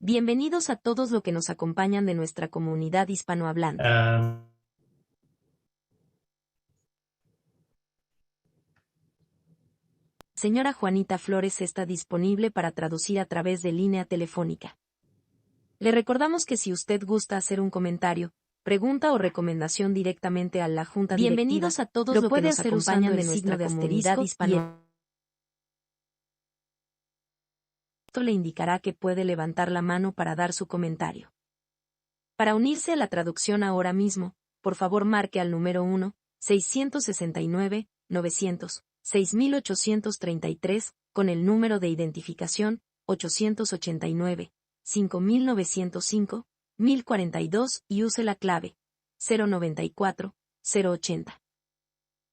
Bienvenidos a todos los que nos acompañan de nuestra comunidad hispanohablante. Señora Juanita Flores está disponible para traducir a través de línea telefónica. Le recordamos que si usted gusta hacer un comentario, pregunta o recomendación directamente a la Junta Directiva, bienvenidos a todos los que nos acompañan de nuestra comunidad hispanohablante. Esto le indicará que puede levantar la mano para dar su comentario. Para unirse a la traducción ahora mismo, por favor marque al número 1-669-900-6833, con el número de identificación 889-5905-1042 y use la clave 094-080.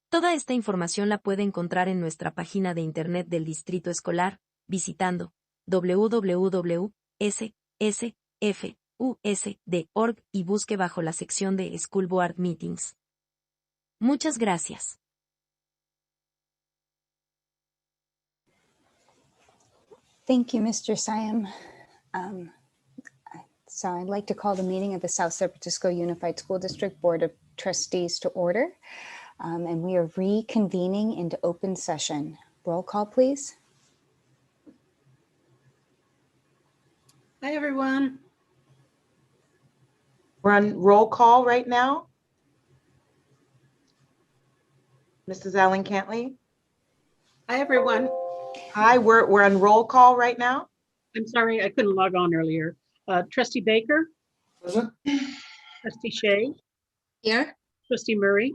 Toda esta información la puede encontrar en nuestra página de internet del Distrito Escolar, visitando www.ssfusd.org y busque bajo la sección de School Board Meetings. Muchas gracias. Thank you, Mr. Siam. So I'd like to call the meeting of the South San Francisco Unified School District Board of Trustees to order. And we are reconvening into open session. Roll call, please. Hi, everyone. We're on roll call right now. Mrs. Allen Cantley. Hi, everyone. Hi, we're on roll call right now. I'm sorry I couldn't log on earlier. Trustee Baker. Present. Trustee Shea. Here. Trustee Murray.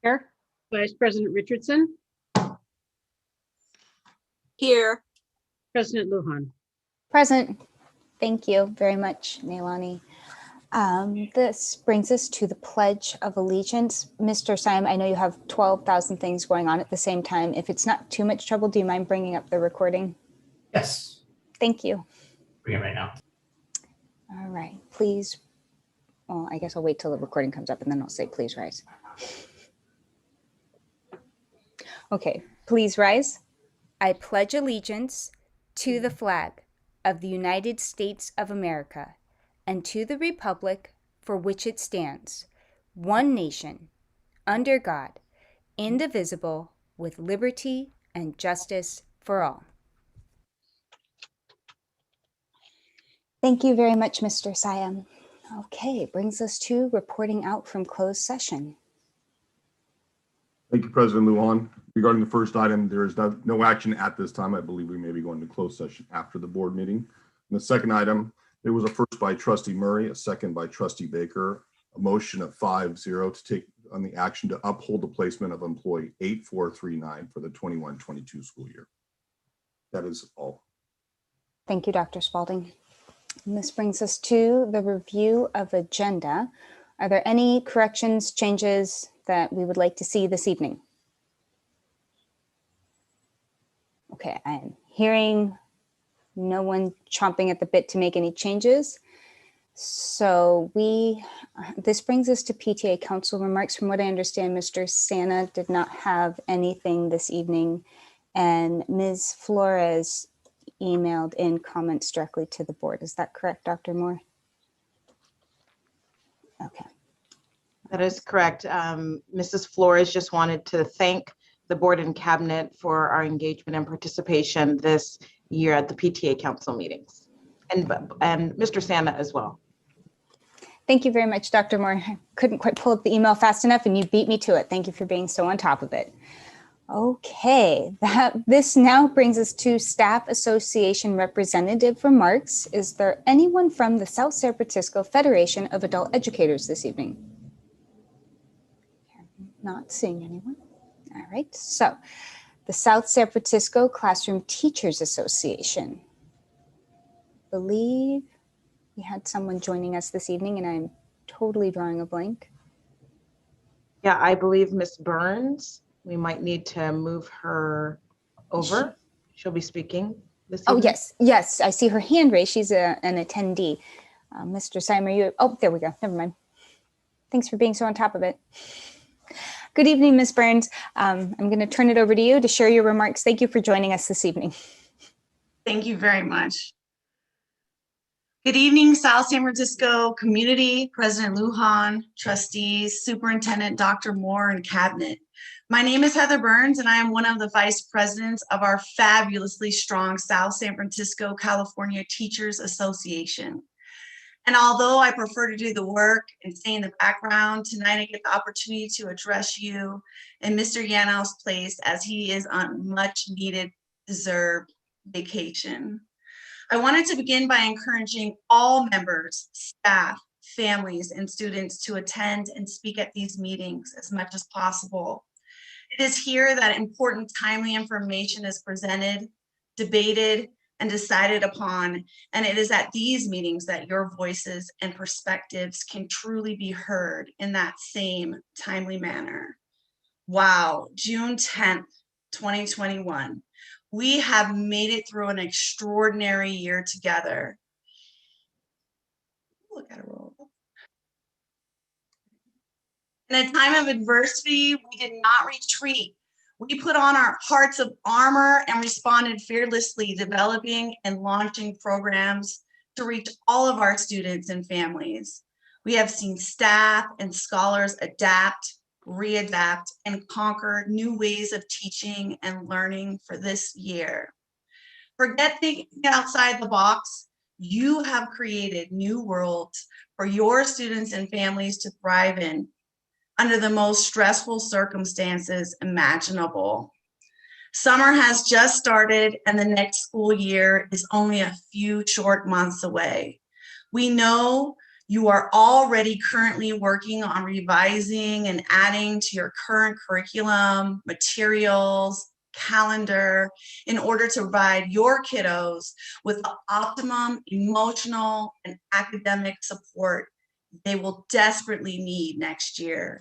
Here. Vice President Richardson. Here. President Lujan. Present. Thank you very much, Neilani. This brings us to the Pledge of Allegiance. Mr. Siam, I know you have 12,000 things going on at the same time. If it's not too much trouble, do you mind bringing up the recording? Yes. Thank you. Bring it right now. All right, please. Well, I guess I'll wait till the recording comes up and then I'll say, please rise. Okay, please rise. I pledge allegiance to the flag of the United States of America and to the republic for which it stands, one nation, under God, indivisible, with liberty and justice for all. Thank you very much, Mr. Siam. Okay, brings us to reporting out from closed session. Thank you, President Lujan. Regarding the first item, there is no action at this time. I believe we may be going to closed session after the board meeting. And the second item, there was a first by Trustee Murray, a second by Trustee Baker, a motion of 5-0 to take on the action to uphold the placement of employee 8439 for the 21-22 school year. That is all. Thank you, Dr. Spalding. And this brings us to the review of agenda. Are there any corrections, changes that we would like to see this evening? Okay, I'm hearing no one chomping at the bit to make any changes. So this brings us to Pta Council Remarks. From what I understand, Mr. Santa did not have anything this evening, and Ms. Flores emailed in comments directly to the board. Is that correct, Dr. Moore? Okay. That is correct. Mrs. Flores just wanted to thank the board and cabinet for our engagement and participation this year at the PTA council meetings, and Mr. Santa as well. Thank you very much, Dr. Moore. I couldn't quite pull up the email fast enough and you beat me to it. Thank you for being so on top of it. Okay, this now brings us to Staff Association Representative remarks. Is there anyone from the South San Francisco Federation of Adult Educators this evening? Not seeing anyone. All right, so the South San Francisco Classroom Teachers Association. I believe we had someone joining us this evening and I'm totally drawing a blank. Yeah, I believe Miss Burns. We might need to move her over. She'll be speaking this evening. Oh, yes, I see her hand raised. She's an attendee. Mr. Simon, you, oh, there we go. Never mind. Thanks for being so on top of it. Good evening, Ms. Burns. I'm going to turn it over to you to share your remarks. Thank you for joining us this evening. Thank you very much. Good evening, South San Francisco community, President Lujan, trustees, Superintendent Dr. Moore, and cabinet. My name is Heather Burns, and I am one of the vice presidents of our fabulously strong South San Francisco, California Teachers Association. And although I prefer to do the work and stay in the background, tonight I get the opportunity to address you in Mr. Yano's place as he is on much needed, deserved vacation. I wanted to begin by encouraging all members, staff, families, and students to attend and speak at these meetings as much as possible. It is here that important, timely information is presented, debated, and decided upon, and it is at these meetings that your voices and perspectives can truly be heard in that same timely manner. Wow, June 10th, 2021. We have made it through an extraordinary year together. Look at it roll. In a time of adversity, we did not retreat. We put on our hearts of armor and responded fearlessly, developing and launching programs to reach all of our students and families. We have seen staff and scholars adapt, readapt, and conquer new ways of teaching and learning for this year. Forget thinking outside the box. You have created new worlds for your students and families to thrive in under the most stressful circumstances imaginable. Summer has just started and the next school year is only a few short months away. We know you are already currently working on revising and adding to your current curriculum, materials, calendar, in order to provide your kiddos with the optimum emotional and academic support they will desperately need next year.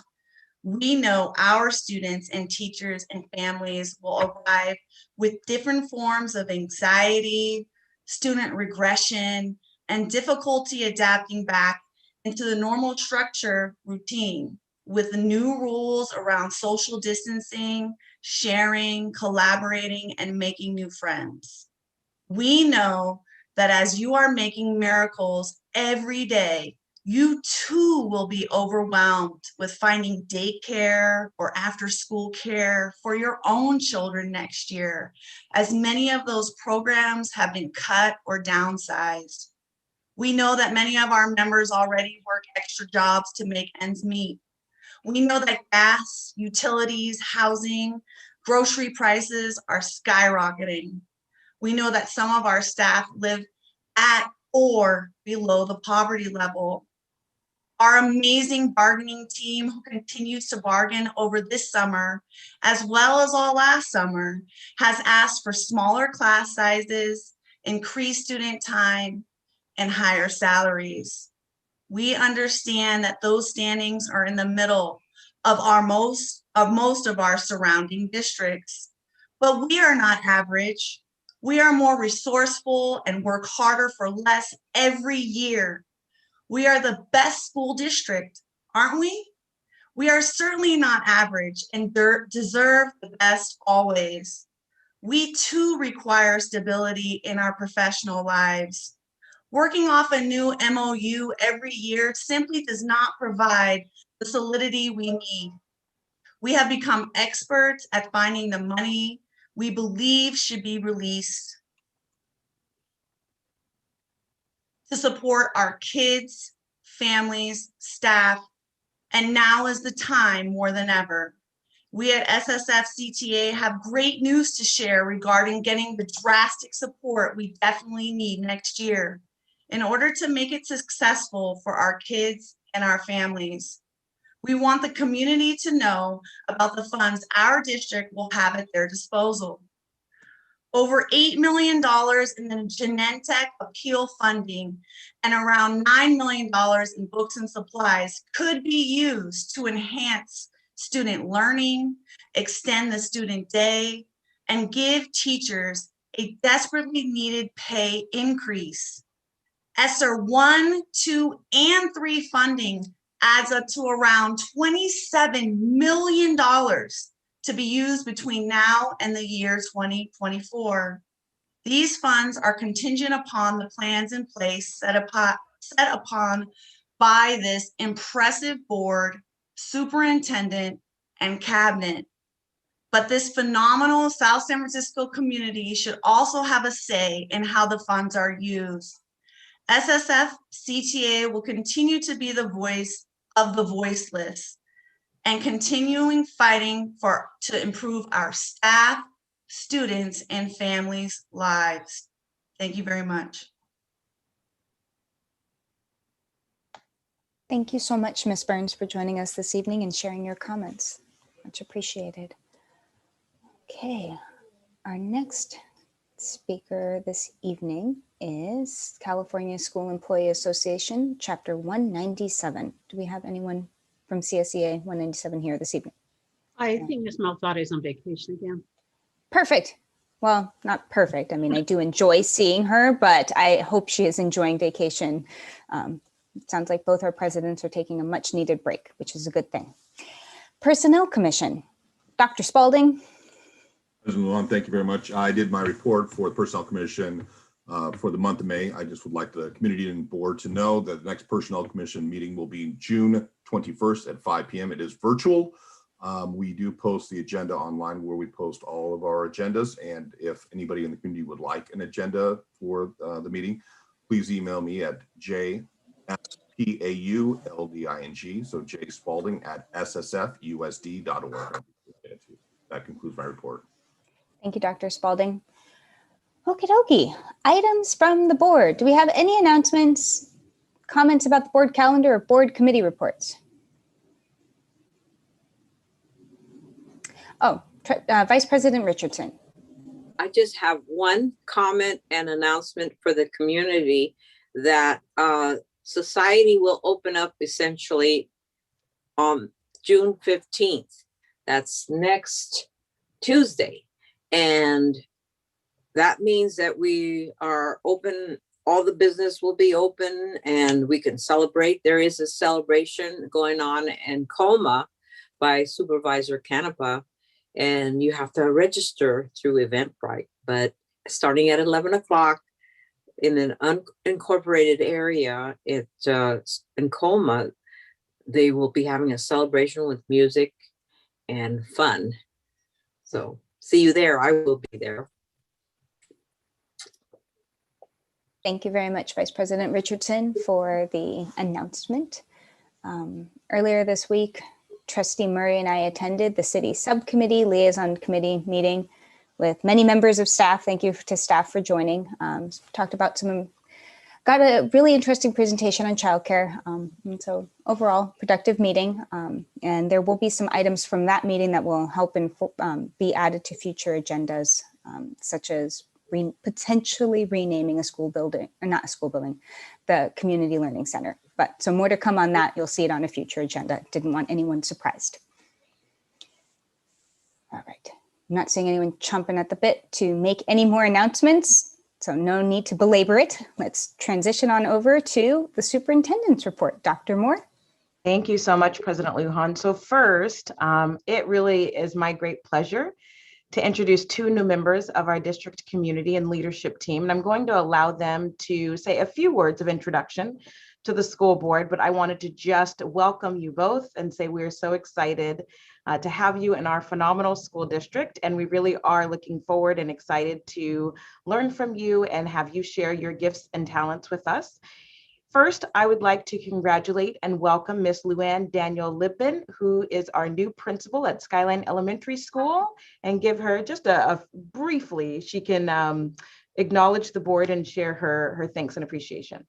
We know our students and teachers and families will arrive with different forms of anxiety, student regression, and difficulty adapting back into the normal structure routine with the new rules around social distancing, sharing, collaborating, and making new friends. We know that as you are making miracles every day, you too will be overwhelmed with finding daycare or after school care for your own children next year, as many of those programs have been cut or downsized. We know that many of our members already work extra jobs to make ends meet. We know that gas, utilities, housing, grocery prices are skyrocketing. We know that some of our staff live at or below the poverty level. Our amazing bargaining team, who continues to bargain over this summer, as well as all last summer, has asked for smaller class sizes, increased student time, and higher salaries. We understand that those standings are in the middle of most of our surrounding districts, but we are not average. We are more resourceful and work harder for less every year. We are the best school district, aren't we? We are certainly not average and deserve the best always. We too require stability in our professional lives. Working off a new MOU every year simply does not provide the solidity we need. We have become experts at finding the money we believe should be released to support our kids, families, staff, and now is the time more than ever. We at SSFCTA have great news to share regarding getting the drastic support we definitely need next year in order to make it successful for our kids and our families. We want the community to know about the funds our district will have at their disposal. Over $8 million in the Genentech appeal funding and around $9 million in books and supplies could be used to enhance student learning, extend the student day, and give teachers a desperately needed pay increase. ESSER 1, 2, and 3 funding adds up to around $27 million to be used between now and the year 2024. These funds are contingent upon the plans in place set upon by this impressive board, superintendent, and cabinet. But this phenomenal South San Francisco community should also have a say in how the funds are used. SSFCTA will continue to be the voice of the voiceless and continuing fighting to improve our staff, students, and families' lives. Thank you very much. Thank you so much, Ms. Burns, for joining us this evening and sharing your comments. Much appreciated. Okay, our next speaker this evening is California School Employee Association, Chapter 197. Do we have anyone from CSEA 197 here this evening? I think Ms. Malfatti is on vacation again. Perfect. Well, not perfect. I mean, I do enjoy seeing her, but I hope she is enjoying vacation. It sounds like both our presidents are taking a much needed break, which is a good thing. Personnel Commission, Dr. Spalding. President Lujan, thank you very much. I did my report for the Personnel Commission for the month of May. I just would like the community and board to know that the next Personnel Commission meeting will be June 21st at 5 p.m. It is virtual. We do post the agenda online where we post all of our agendas. And if anybody in the community would like an agenda for the meeting, please email me at jspaulding, so jspalding@ssfusd.org. That concludes my report. Thank you, Dr. Spalding. Okie dokie. Items from the board. Do we have any announcements, comments about the board calendar or board committee reports? Oh, Vice President Richardson. I just have one comment and announcement for the community that society will open up essentially on June 15th. That's next Tuesday. And that means that we are open, all the business will be open and we can celebrate. There is a celebration going on in Coma by Supervisor Canepa, and you have to register through Eventbrite. But starting at 11 o'clock in an unincorporated area in Coma, they will be having a celebration with music and fun. So see you there. I will be there. Thank you very much, Vice President Richardson, for the announcement. Earlier this week, Trustee Murray and I attended the City Subcommittee Liaison Committee meeting with many members of staff. Thank you to staff for joining. Talked about got a really interesting presentation on childcare. And so overall productive meeting. And there will be some items from that meeting that will help be added to future agendas, such as potentially renaming a school building, or not a school building, the Community Learning Center. But so more to come on that. You'll see it on a future agenda. Didn't want anyone surprised. All right. I'm not seeing anyone chomping at the bit to make any more announcements, so no need to belabor it. Let's transition on over to the superintendent's report. Dr. Moore. Thank you so much, President Lujan. So first, it really is my great pleasure to introduce two new members of our district community and leadership team. And I'm going to allow them to say a few words of introduction to the school board, but I wanted to just welcome you both and say we're so excited to have you in our phenomenal school district. And we really are looking forward and excited to learn from you and have you share your gifts and talents with us. First, I would like to congratulate and welcome Ms. Luann Daniel Lippin, who is our new principal at Skyline Elementary School, and give her just briefly, she can acknowledge the board and share her thanks and appreciation.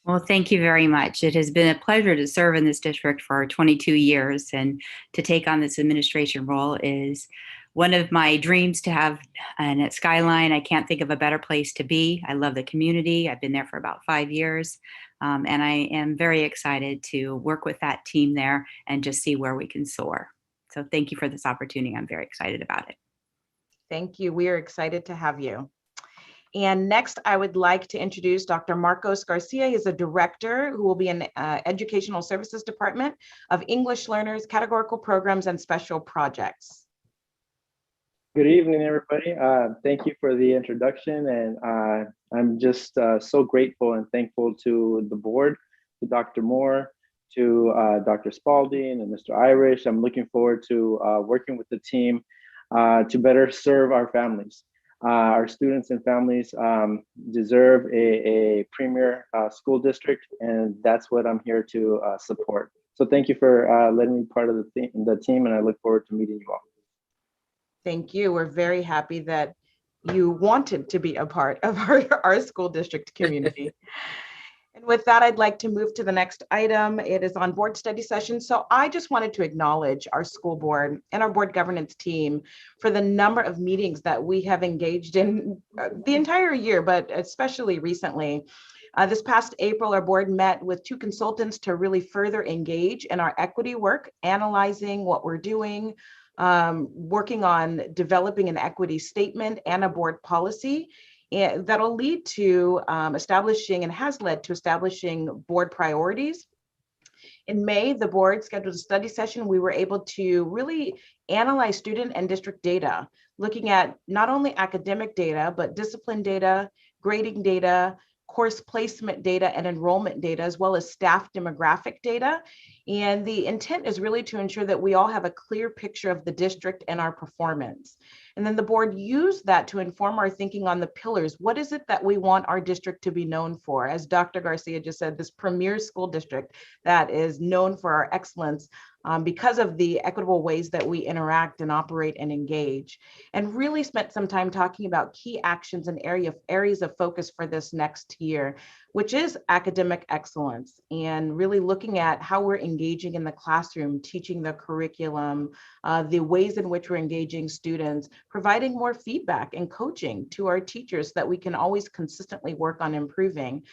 Well, thank you very much. It has been a pleasure to serve in this district for 22 years, and to take on this administration role is one of my dreams to have. And at Skyline, I can't think of a better place to be. I love the community. I've been there for about 5 years, and I am very excited to work with that team there and just see where we can soar. So thank you for this opportunity. I'm very excited about it. Thank you. We are excited to have you. And next, I would like to introduce Dr. Marcos Garcia. He's a director who will be in Educational Services Department of English Learners, Categorical Programs, and Special Projects. Good evening, everybody. Thank you for the introduction, and I'm just so grateful and thankful to the board, to Dr. Moore, to Dr. Spalding and Mr. Irish. I'm looking forward to working with the team to better serve our families. Our students and families deserve a premier school district, and that's what I'm here to support. So thank you for letting me be part of the team, and I look forward to meeting you all. Thank you. We're very happy that you wanted to be a part of our school district community. And with that, I'd like to move to the next item. It is on board study session. So I just wanted to acknowledge our school board and our board governance team for the number of meetings that we have engaged in the entire year, but especially recently. This past April, our board met with 2 consultants to really further engage in our equity work, analyzing what we're doing, working on developing an equity statement and a board policy that'll lead to establishing and has led to establishing board priorities. In May, the board scheduled a study session. We were able to really analyze student and district data, looking at not only academic data, but discipline data, grading data, course placement data and enrollment data, as well as staff demographic data. And the intent is really to ensure that we all have a clear picture of the district and our performance. And then the board used that to inform our thinking on the pillars. What is it that we want our district to be known for? As Dr. Garcia just said, this premier school district that is known for our excellence because of the equitable ways that we interact and operate and engage, and really spent some time talking about key actions and areas of focus for this next year, which is academic excellence, and really looking at how we're engaging in the classroom, teaching the curriculum, the ways in which we're engaging students, providing more feedback and coaching to our teachers so that we can always consistently work on improving.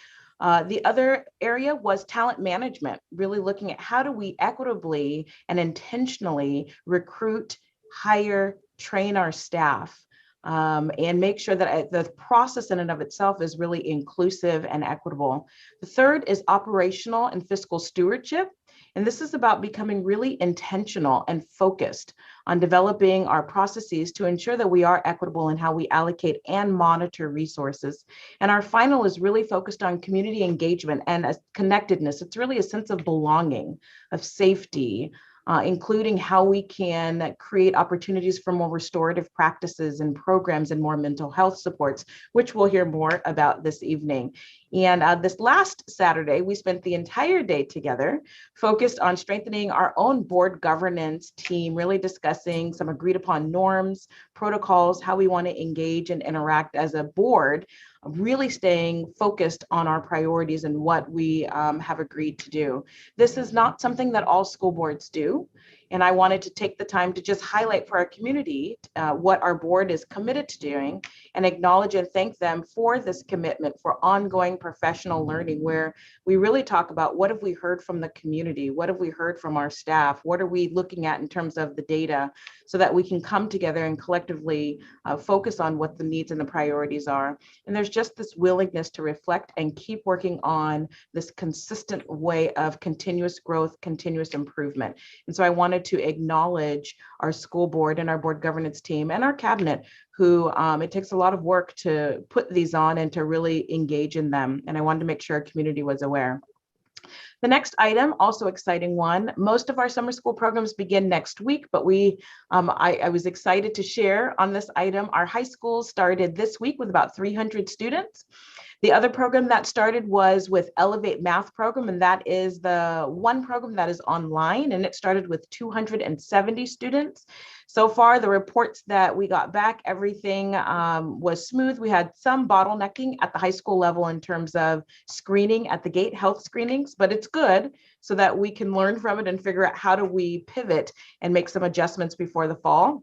The other area was talent management, really looking at how do we equitably and intentionally recruit, hire, train our staff, and make sure that the process in and of itself is really inclusive and equitable. The third is operational and fiscal stewardship. And this is about becoming really intentional and focused on developing our processes to ensure that we are equitable in how we allocate and monitor resources. And our final is really focused on community engagement and connectedness. It's really a sense of belonging, of safety, including how we can create opportunities for more restorative practices and programs and more mental health supports, which we'll hear more about this evening. And this last Saturday, we spent the entire day together focused on strengthening our own board governance team, really discussing some agreed upon norms, protocols, how we want to engage and interact as a board, really staying focused on our priorities and what we have agreed to do. This is not something that all school boards do. And I wanted to take the time to just highlight for our community what our board is committed to doing and acknowledge and thank them for this commitment for ongoing professional learning, where we really talk about what have we heard from the community? What have we heard from our staff? What are we looking at in terms of the data so that we can come together and collectively focus on what the needs and the priorities are. And there's just this willingness to reflect and keep working on this consistent way of continuous growth, continuous improvement. And so I wanted to acknowledge our school board and our board governance team and our cabinet, who it takes a lot of work to put these on and to really engage in them. And I wanted to make sure our community was aware. The next item, also exciting one, most of our summer school programs begin next week, but I was excited to share on this item. Our high school started this week with about 300 students. The other program that started was with Elevate Math program, and that is the one program that is online, and it started with 270 students. So far, the reports that we got back, everything was smooth. We had some bottlenecking at the high school level in terms of screening at the gate, health screenings, but it's good so that we can learn from it and figure out how do we pivot and make some adjustments before the fall.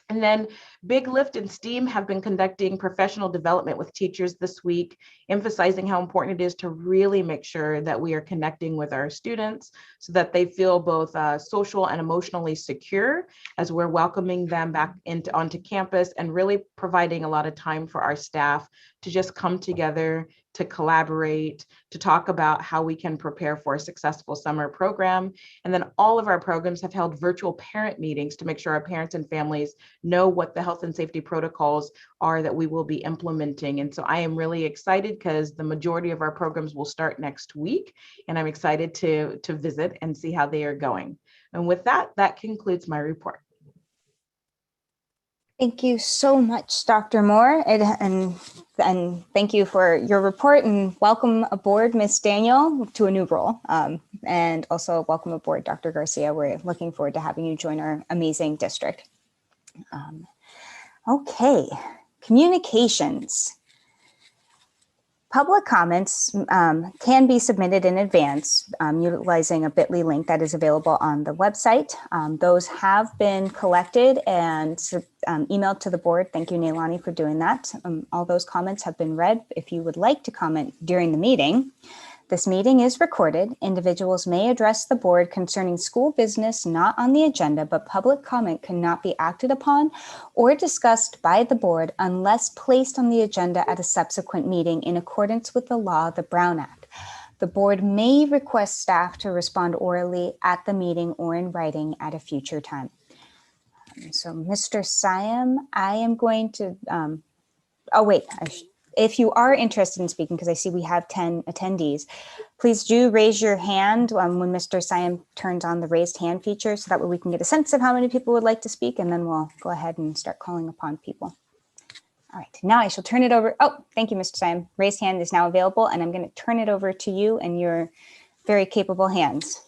And then Big Lift and STEAM have been conducting professional development with teachers this week, emphasizing how important it is to really make sure that we are connecting with our students so that they feel both social and emotionally secure as we're welcoming them back onto campus, and really providing a lot of time for our staff to just come together, to collaborate, to talk about how we can prepare for a successful summer program. And then all of our programs have held virtual parent meetings to make sure our parents and families know what the health and safety protocols are that we will be implementing. And so I am really excited because the majority of our programs will start next week, and I'm excited to visit and see how they are going. And with that, that concludes my report. Thank you so much, Dr. Moore, and thank you for your report, and welcome aboard, Ms. Daniel, to a new role. And also welcome aboard, Dr. Garcia. We're looking forward to having you join our amazing district. Okay, communications. Public comments can be submitted in advance utilizing a bit.ly link that is available on the website. Those have been collected and emailed to the board. Thank you, Neilani, for doing that. All those comments have been read. If you would like to comment during the meeting, this meeting is recorded. Individuals may address the board concerning school business not on the agenda, but public comment cannot be acted upon or discussed by the board unless placed on the agenda at a subsequent meeting in accordance with the law, the Brown Act. The board may request staff to respond orally at the meeting or in writing at a future time. So Mr. Siam, I am going to, if you are interested in speaking, because I see we have 10 attendees, please do raise your hand when Mr. Siam turns on the raised hand feature, so that way we can get a sense of how many people would like to speak, and then we'll go ahead and start calling upon people. All right, now I shall turn it over. Oh, thank you, Mr. Siam. Raised hand is now available, and I'm going to turn it over to you and your very capable hands.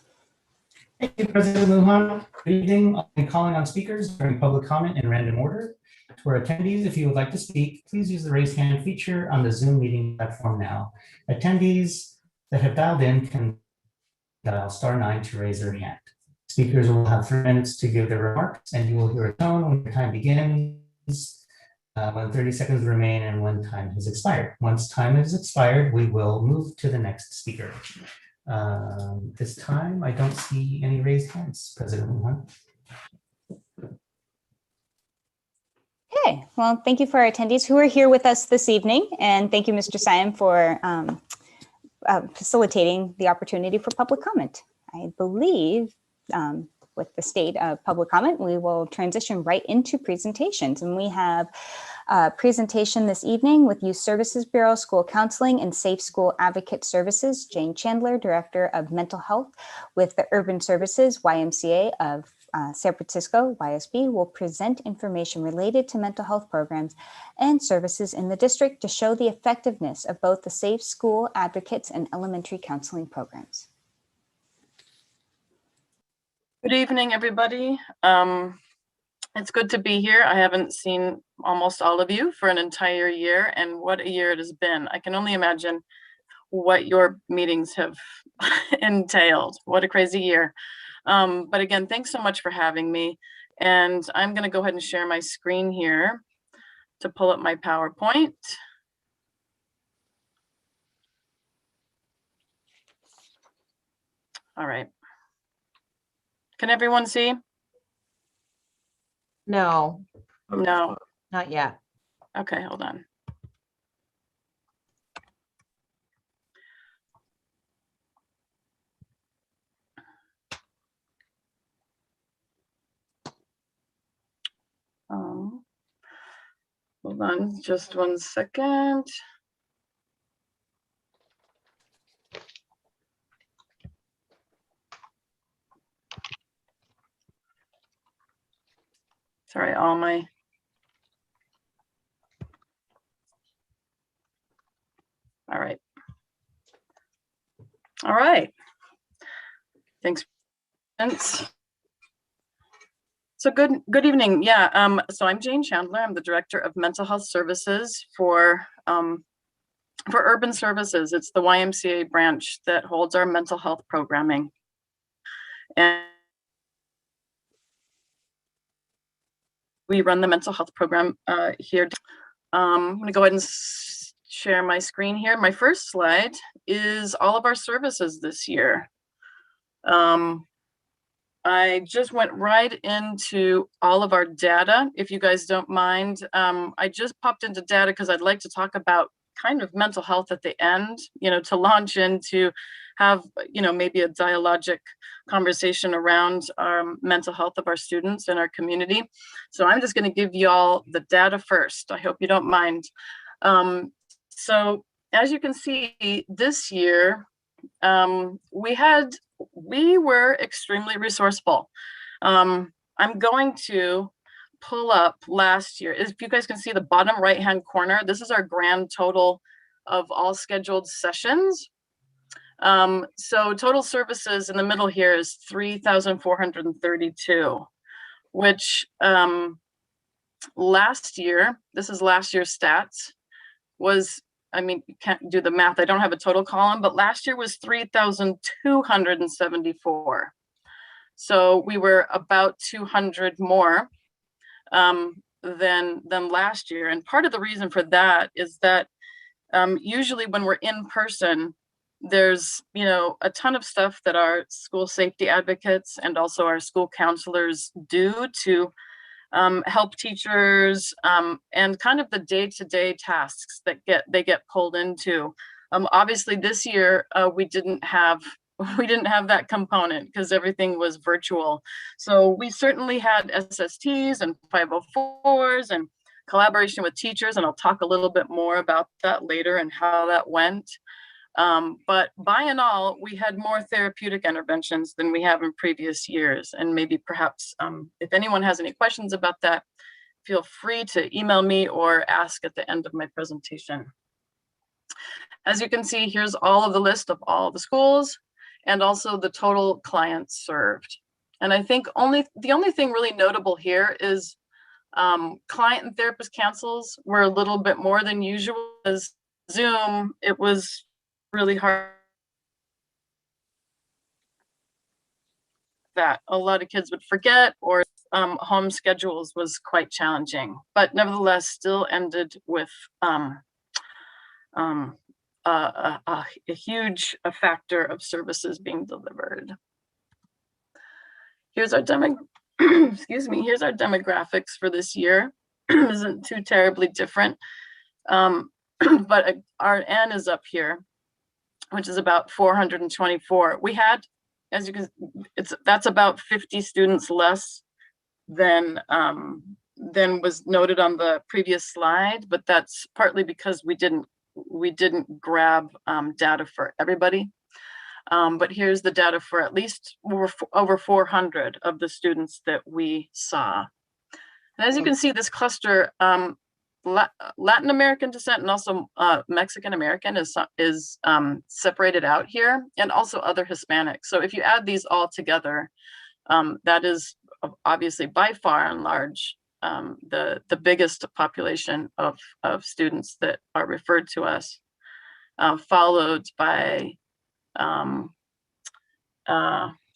Thank you, President Lujan. Good evening. I'll be calling on speakers during public comment in random order. To our attendees, if you would like to speak, please use the raise hand feature on the Zoom meeting platform now. Attendees that have dialed in can dial *9 to raise their hand. Speakers will have 3 minutes to give their remarks, and you will hear a tone when your time begins, when 30 seconds remain, and when time has expired. Once time has expired, we will move to the next speaker. This time, I don't see any raised hands, President Lujan. Okay, well, thank you for our attendees who are here with us this evening, and thank you, Mr. Siam, for facilitating the opportunity for public comment. I believe with the state of public comment, we will transition right into presentations, and we have a presentation this evening with Youth Services Bureau, School Counseling, and Safe School Advocate Services, Jane Chandler, Director of Mental Health with the Urban Services YMCA of San Francisco, YSB, will present information related to mental health programs and services in the district to show the effectiveness of both the Safe School Advocates and elementary counseling programs. Good evening, everybody. It's good to be here. I haven't seen almost all of you for an entire year, and what a year it has been. I can only imagine what your meetings have entailed. What a crazy year. But again, thanks so much for having me. And I'm going to go ahead and share my screen here to pull up my PowerPoint. All right. Can everyone see? No. No. Not yet. Okay, hold on. Hold on just 1 second. Sorry, all right. All right. Thanks. So good evening. Yeah, so I'm Jane Chandler. I'm the Director of Mental Health Services for Urban Services. It's the YMCA branch that holds our mental health programming. And we run the mental health program here. I'm going to go ahead and share my screen here. My first slide is all of our services this year. I just went right into all of our data, if you guys don't mind. I just popped into data because I'd like to talk about kind of mental health at the end, you know, to launch into have, maybe a dialogic conversation around mental health of our students and our community. So I'm just going to give you all the data first. I hope you don't mind. So as you can see, this year, we were extremely resourceful. I'm going to pull up last year. If you guys can see the bottom right-hand corner, this is our grand total of all scheduled sessions. So total services in the middle here is 3,432, which last year, this is last year's stats, was, you can't do the math. I don't have a total column, but last year was 3,274. So we were about 200 more than last year. And part of the reason for that is that usually when we're in person, there's, a ton of stuff that our school safety advocates and also our school counselors do to help teachers and kind of the day-to-day tasks that they get pulled into. Obviously this year we didn't have that component because everything was virtual. So we certainly had SSTs and 504s and collaboration with teachers, and I'll talk a little bit more about that later and how that went. But by and all, we had more therapeutic interventions than we have in previous years. And maybe perhaps if anyone has any questions about that, feel free to email me or ask at the end of my presentation. As you can see, here's all of the list of all the schools and also the total clients served. And I think the only thing really notable here is client and therapist cancels were a little bit more than usual. As Zoom, it was really hard that a lot of kids would forget, or home schedules was quite challenging, but nevertheless still ended with a huge factor of services being delivered. Here's our here's our demographics for this year. Isn't too terribly different, but our N is up here, which is about 424. We had, as you can, that's about 50 students less than was noted on the previous slide, but that's partly because we didn't grab data for everybody. But here's the data for at least over 400 of the students that we saw. And as you can see, this cluster, Latin American descent and also Mexican American is separated out here, and also other Hispanics. So if you add these all together, that is obviously by far and large the biggest population of students that are referred to us, followed by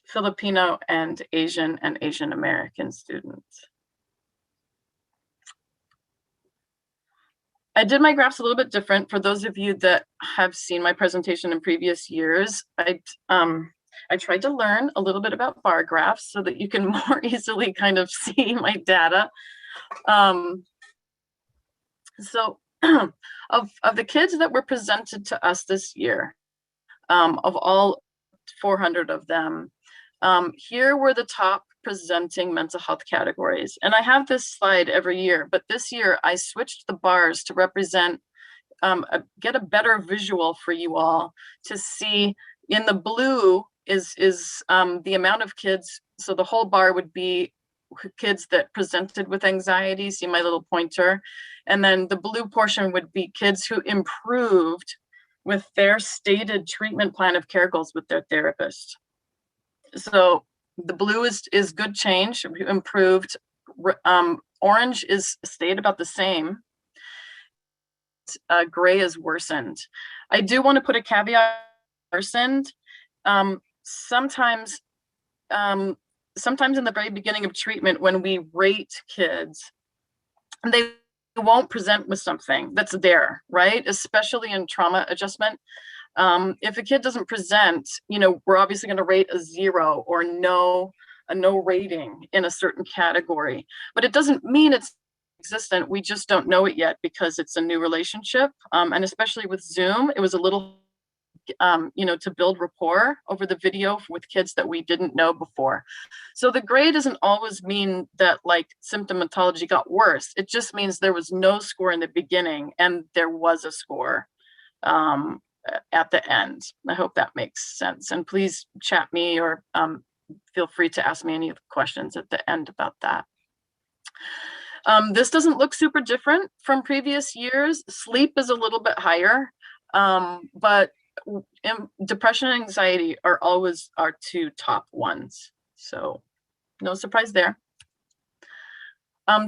Filipino and Asian American students. I did my graphs a little bit different. For those of you that have seen my presentation in previous years, I tried to learn a little bit about bar graphs so that you can more easily kind of see my data. So of the kids that were presented to us this year, of all 400 of them, here were the top presenting mental health categories. And I have this slide every year, but this year I switched the bars to represent, get a better visual for you all to see. In the blue is the amount of kids. So the whole bar would be kids that presented with anxiety, see my little pointer. And then the blue portion would be kids who improved with their stated treatment plan of care goals with their therapist. So the blue is good change, improved. Orange stayed about the same. Gray is worsened. I do want to put a caveat: worsened. Sometimes in the very beginning of treatment, when we rate kids, they won't present with something that's there, right? Especially in trauma adjustment. If a kid doesn't present, we're obviously going to rate a 0 or no rating in a certain category, but it doesn't mean it's existent. We just don't know it yet because it's a new relationship. And especially with Zoom, it was a little to build rapport over the video with kids that we didn't know before. So the grade doesn't always mean that like symptomatology got worse. It just means there was no score in the beginning and there was a score at the end. I hope that makes sense. And please chat me or feel free to ask me any questions at the end about that. This doesn't look super different from previous years. Sleep is a little bit higher, but depression and anxiety are always our two top ones. So no surprise there.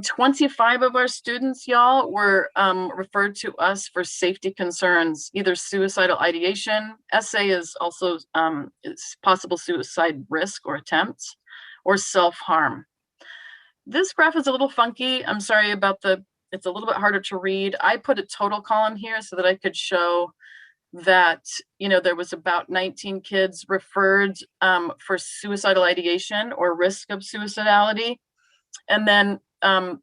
25 of our students, y'all, were referred to us for safety concerns, either suicidal ideation. SA is also is possible suicide risk or attempts, or self-harm. This graph is a little funky. I'm sorry about it's a little bit harder to read. I put a total column here so that I could show that, there was about 19 kids referred for suicidal ideation or risk of suicidality. And then there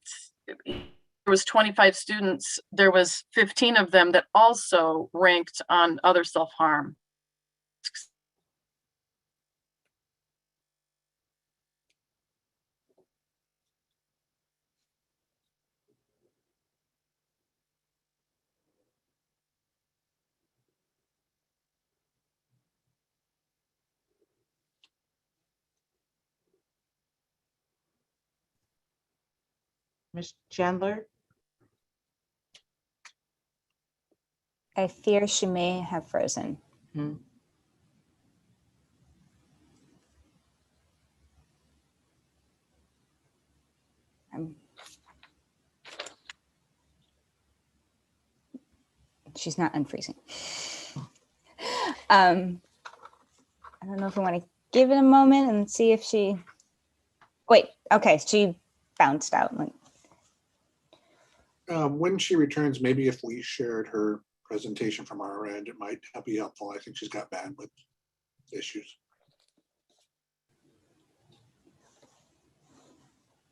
was 25 students. There was 15 of them that also ranked on other self-harm. Ms. Chandler? I fear she may have frozen. She's not unfreezing. I don't know if we want to give it a moment and see if she, wait, okay, she bounced out. When she returns, maybe if we shared her presentation from our end, it might be helpful. I think she's got bandwidth issues.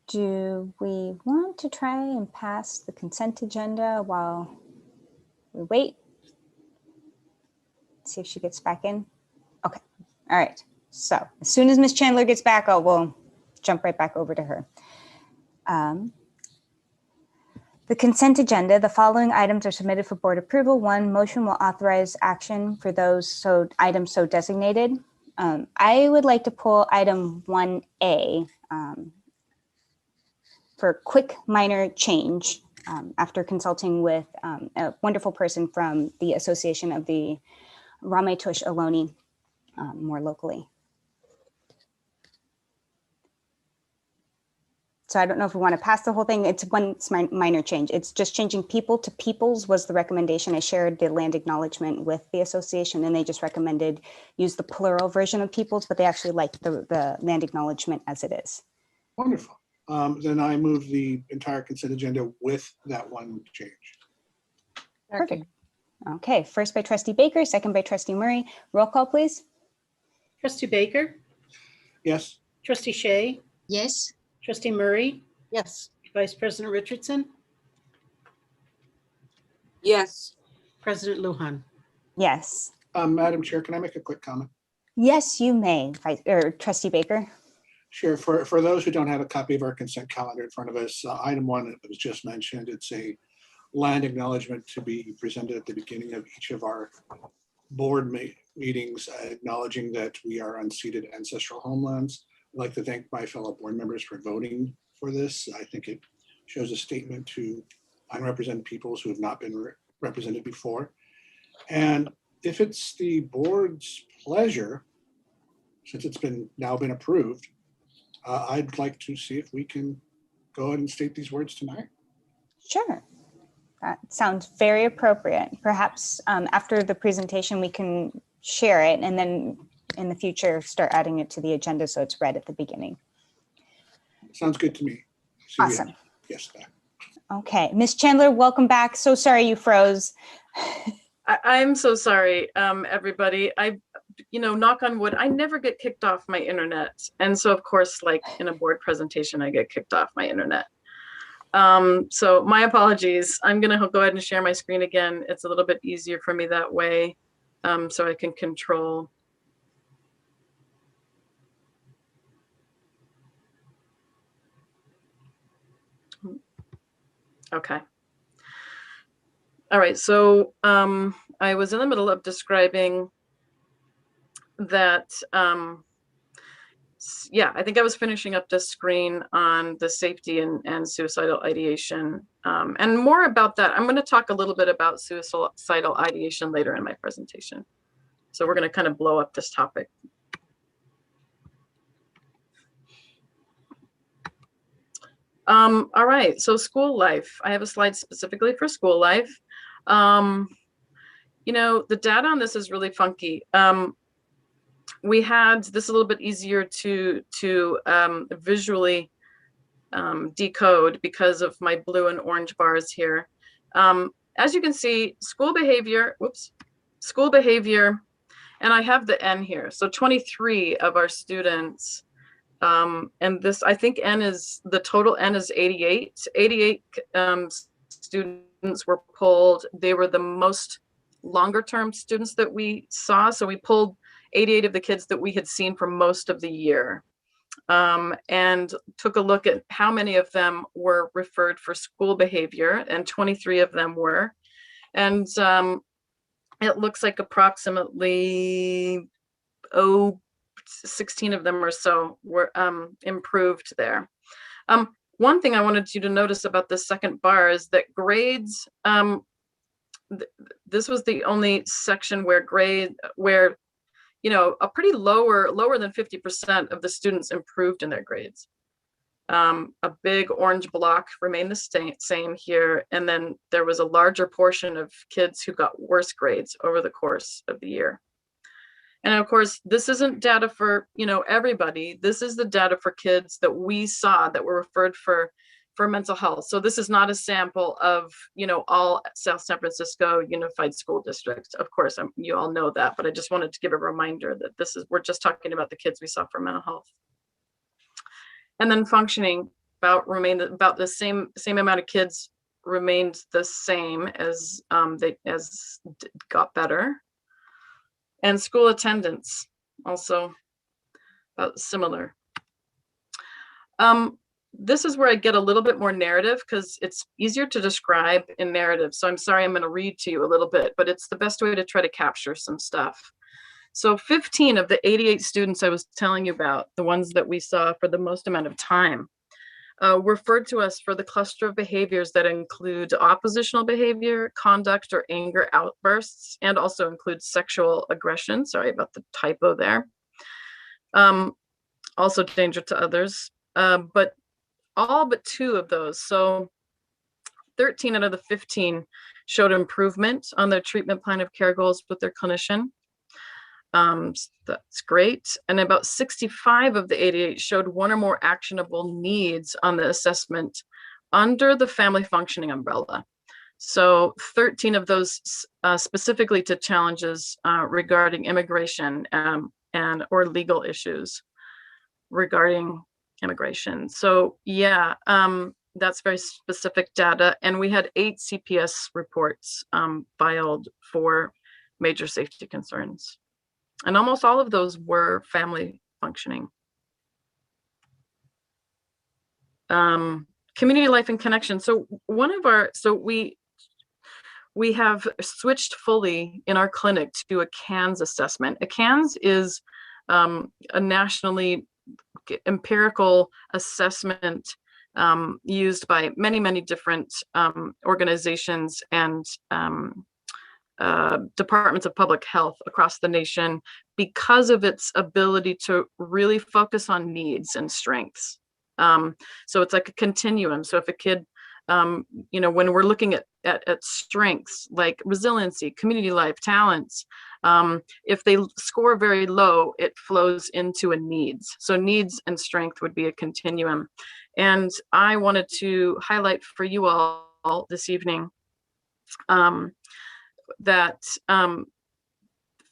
Do we want to try and pass the consent agenda while we wait? See if she gets back in. Okay, all right. So as soon as Ms. Chandler gets back, we'll jump right back over to her. The consent agenda, the following items are submitted for board approval. One, motion will authorize action for those items so designated. I would like to pull item 1A for quick minor change after consulting with a wonderful person from the Association of the Ramaytush Ohlone more locally. So I don't know if we want to pass the whole thing. It's one minor change. It's just changing people to peoples was the recommendation. I shared the land acknowledgement with the association and they just recommended use the plural version of peoples, but they actually liked the land acknowledgement as it is. Wonderful. Then I move the entire consent agenda with that one change. Perfect. Okay, first by trustee Baker, second by trustee Murray. Roll call, please. Trustee Baker, Yes. trustee Shea, Yes. trustee Murray, Yes. Vice President Richardson, Yes. President Lujan. Yes. Madam Chair, can I make a quick comment? Yes, you may, trustee Baker. Sure. For those who don't have a copy of our consent calendar in front of us, item 1 that was just mentioned, it's a land acknowledgement to be presented at the beginning of each of our board meetings, acknowledging that we are unceded ancestral homelands. I'd like to thank my fellow board members for voting for this. I think it shows a statement to unrepresented peoples who have not been represented before. And if it's the board's pleasure, since it's now been approved, I'd like to see if we can go ahead and state these words tonight. Sure. That sounds very appropriate. Perhaps after the presentation, we can share it and then in the future, start adding it to the agenda so it's read at the beginning. Sounds good to me. Awesome. Yes, that. Okay, Ms. Chandler, welcome back. So sorry you froze. I'm so sorry, everybody. Knock on wood, I never get kicked off my internet. And so of course, like in a board presentation, I get kicked off my internet. So my apologies. I'm gonna go ahead and share my screen again. It's a little bit easier for me that way. so I can control. Okay. All right, so I was in the middle of describing that, yeah, I think I was finishing up the screen on the safety and suicidal ideation. And more about that, I'm going to talk a little bit about suicidal ideation later in my presentation. So we're going to kind of blow up this topic. All right, so school life. I have a slide specifically for school life. You know, the data on this is really funky. We had this a little bit easier to visually decode because of my blue and orange bars here. As you can see, school behavior, and I have the N here. So 23 of our students, and this, I think N is, the total N is 88. 88 students were pulled. They were the most longer term students that we saw. So we pulled 88 of the kids that we had seen for most of the year, and took a look at how many of them were referred for school behavior, and 23 of them were. And it looks like approximately 16 of them or so were improved there. One thing I wanted you to notice about this second bar is that grades, this was the only section where you know, a pretty lower than 50% of the students improved in their grades. A big orange block remained the same here. And then there was a larger portion of kids who got worse grades over the course of the year. And of course, this isn't data for, you know, everybody. This is the data for kids that we saw that were referred for mental health. So this is not a sample of, you know, all South San Francisco Unified School District. Of course, you all know that, but I just wanted to give a reminder that we're just talking about the kids we saw for mental health. And then functioning remained about the same amount of kids remained the same as got better. And school attendance also about similar. This is where I get a little bit more narrative because it's easier to describe in narrative. So I'm sorry, I'm going to read to you a little bit, but it's the best way to try to capture some stuff. So 15 of the 88 students I was telling you about, the ones that we saw for the most amount of time, referred to us for the cluster of behaviors that include oppositional behavior, conduct, or anger outbursts, and also include sexual aggression. Sorry about the typo there. Also danger to others, but all but 2 of those. So 13 out of the 15 showed improvement on their treatment plan of care goals with their clinician. That's great. And about 65 of the 88 showed 1 or more actionable needs on the assessment under the family functioning umbrella. So 13 of those specifically to challenges regarding immigration or legal issues regarding immigration. So yeah, that's very specific data. And we had 8 CPS reports filed for major safety concerns. And almost all of those were family functioning. Community life and connection. So we have switched fully in our clinic to a CANS assessment. A CANS is a nationally empirical assessment used by many different organizations and departments of public health across the nation because of its ability to really focus on needs and strengths. So it's like a continuum. So if a kid, you know, when we're looking at strengths like resiliency, community life, talents, if they score very low, it flows into a needs. So needs and strength would be a continuum. And I wanted to highlight for you all this evening that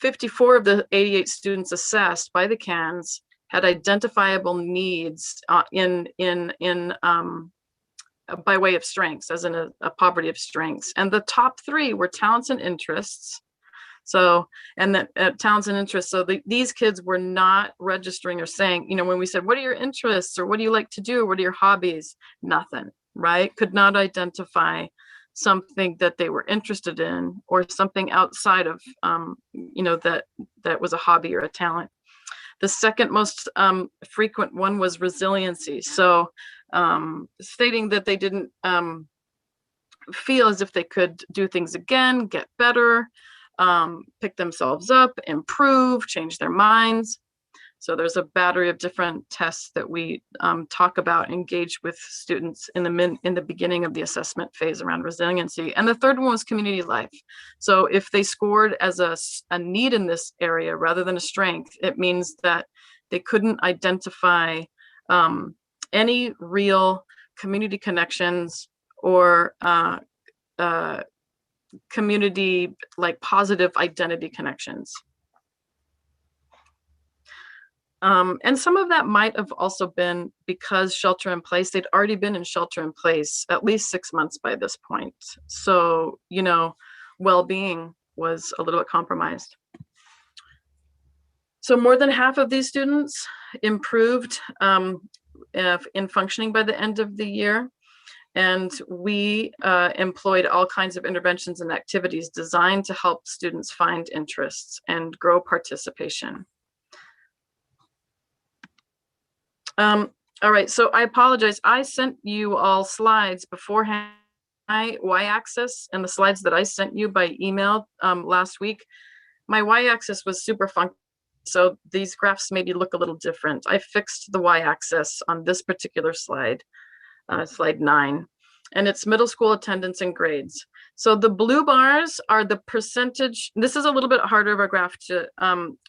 54 of the 88 students assessed by the CANS had identifiable needs by way of strengths, as in a poverty of strengths. And the top 3 were talents and interests. So, and that talents and interests. So these kids were not registering or saying, you know, when we said, what are your interests, or what do you like to do? What are your hobbies? Nothing, right? Could not identify something that they were interested in, or something outside of, you know, that was a hobby or a talent. The second most frequent one was resiliency. So stating that they didn't feel as if they could do things again, get better, pick themselves up, improve, change their minds. So there's a battery of different tests that we talk about, engage with students in the beginning of the assessment phase around resiliency. And the third one was community life. So if they scored as a need in this area rather than a strength, it means that they couldn't identify any real community connections or community, like positive identity connections. And some of that might have also been because shelter in place, they'd already been in shelter in place at least 6 months by this point. So, you know, well-being was a little bit compromised. So more than half of these students improved in functioning by the end of the year. And we employed all kinds of interventions and activities designed to help students find interests and grow participation. All right, so I apologize. I sent you all slides beforehand, my y-axis, and the slides that I sent you by email last week. My y-axis was super funky, so these graphs maybe look a little different. I fixed the y-axis on this particular slide, slide 9, and it's middle school attendance and grades. So the blue bars are the percentage. This is a little bit harder of a graph to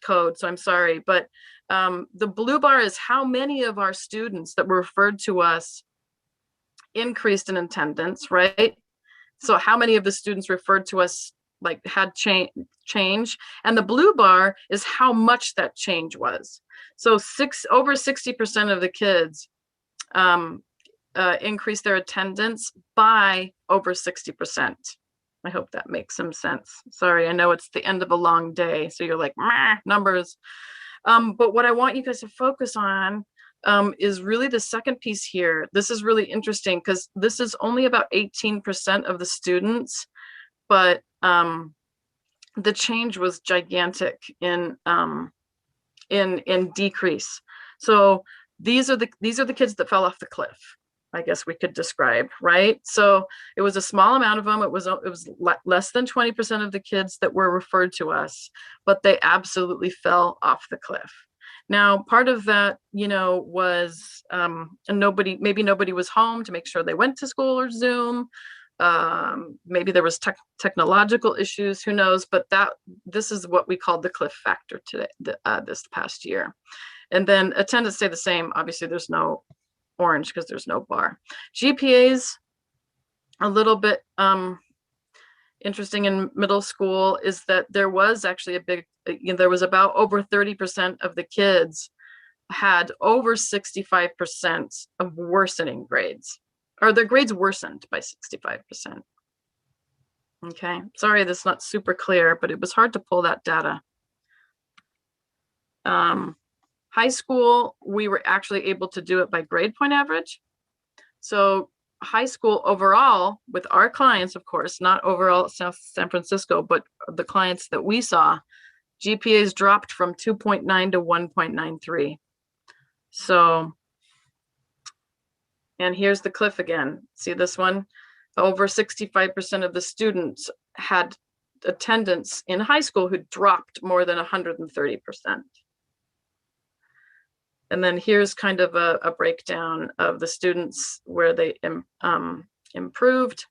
code, so I'm sorry, but the blue bar is how many of our students that were referred to us increased in attendance, right? So how many of the students referred to us like had change, and the blue bar is how much that change was. So over 60% of the kids increased their attendance by over 60%. I hope that makes some sense. Sorry, I know it's the end of a long day, so you're like, numbers. But what I want you guys to focus on is really the second piece here. This is really interesting because this is only about 18% of the students, but the change was gigantic in decrease. So these are the kids that fell off the cliff, I guess we could describe, right? So it was a small amount of them. It was less than 20% of the kids that were referred to us, but they absolutely fell off the cliff. Now, part of that, you know, was maybe nobody was home to make sure they went to school or Zoom. Maybe there was technological issues, who knows, but this is what we called the cliff factor today, this past year. And then attendance stayed the same. Obviously, there's no orange because there's no bar. GPAs, a little bit interesting in middle school is that there was actually there was about over 30% of the kids had over 65% of worsening grades, or their grades worsened by 65%. Okay, sorry, that's not super clear, but it was hard to pull that data. High school, we were actually able to do it by grade point average. So high school overall, with our clients, of course, not overall South San Francisco, but the clients that we saw, GPAs dropped from 2.9 to 1.93. So, and here's the cliff again. See this one? Over 65% of the students had attendance in high school who dropped more than 130%. And then here's kind of a breakdown of the students where they improved,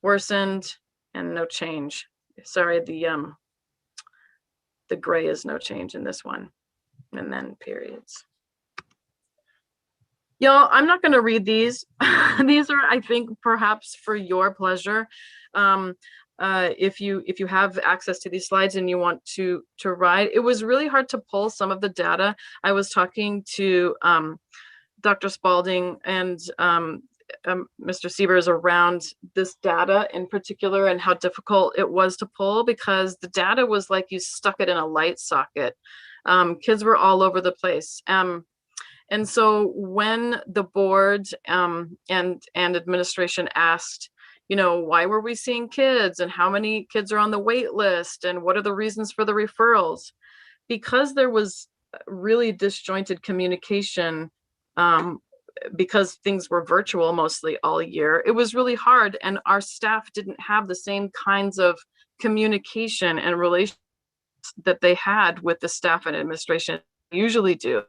worsened, and no change. Sorry, the gray is no change in this one, and then periods. Y'all, I'm not going to read these. These are, I think, perhaps for your pleasure. If you have access to these slides and you want to write, it was really hard to pull some of the data. I was talking to Dr. Spalding, and Mr. Sievers around this data in particular and how difficult it was to pull, because the data was like you stuck it in a light socket. Kids were all over the place. And so when the board and administration asked, why were we seeing kids and how many kids are on the wait list and what are the reasons for the referrals? Because there was really disjointed communication, because things were virtual mostly all year, it was really hard, and our staff didn't have the same kinds of communication and relations that they had with the staff and administration usually do.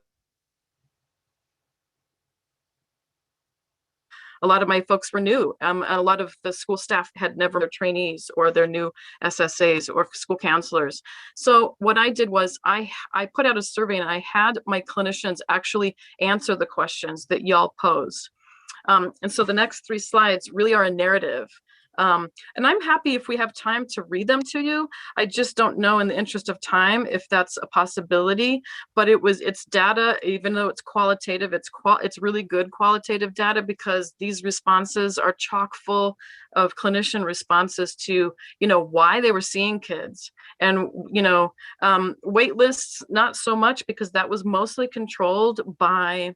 A lot of my folks were new. A lot of the school staff had never their trainees or their new SSAs or school counselors. So what I did was I put out a survey, and I had my clinicians actually answer the questions that y'all pose. And so the next 3 slides really are a narrative. And I'm happy if we have time to read them to you. I just don't know, in the interest of time, if that's a possibility, but it's data, even though it's qualitative, it's really good qualitative data, because these responses are chock full of clinician responses to, why they were seeing kids. And, wait lists, not so much, because that was mostly controlled by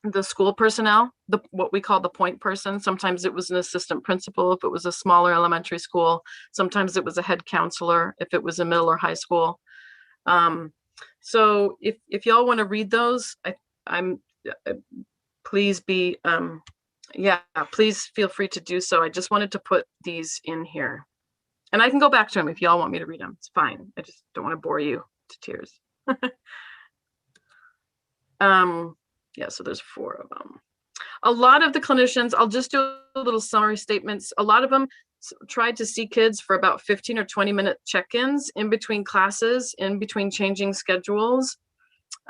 the school personnel, what we call the point person. Sometimes it was an assistant principal if it was a smaller elementary school. Sometimes it was a head counselor if it was a middle or high school. So if y'all want to read those, please feel free to do so. I just wanted to put these in here, and I can go back to them if y'all want me to read them. It's fine. I just don't want to bore you to tears. Yeah, so there's 4 of them. A lot of the clinicians, I'll just do a little summary statements. A lot of them tried to see kids for about 15 or 20-minute check-ins in between classes, in between changing schedules.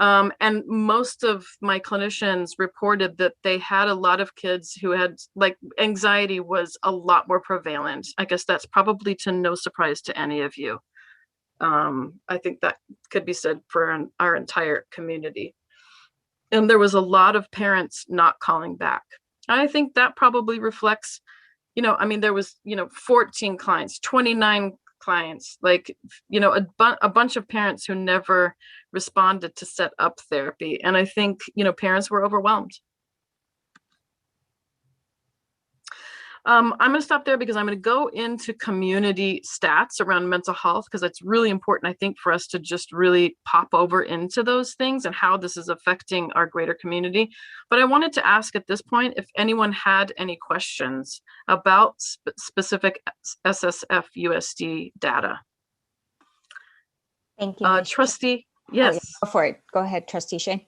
And most of my clinicians reported that they had a lot of kids who had, anxiety was a lot more prevalent. I guess that's probably to no surprise to any of you. I think that could be said for our entire community. And there was a lot of parents not calling back. I think that probably reflects, there was, 14 clients, 29 clients, a bunch of parents who never responded to set up therapy. And I think, parents were overwhelmed. I'm going to stop there because I'm going to go into community stats around mental health, because it's really important, I think, for us to just really pop over into those things and how this is affecting our greater community. But I wanted to ask at this point if anyone had any questions about specific SSFUSD data. Thank you. Trustee, Oh, yes. yeah, go for it. Go ahead, Trustee Shane.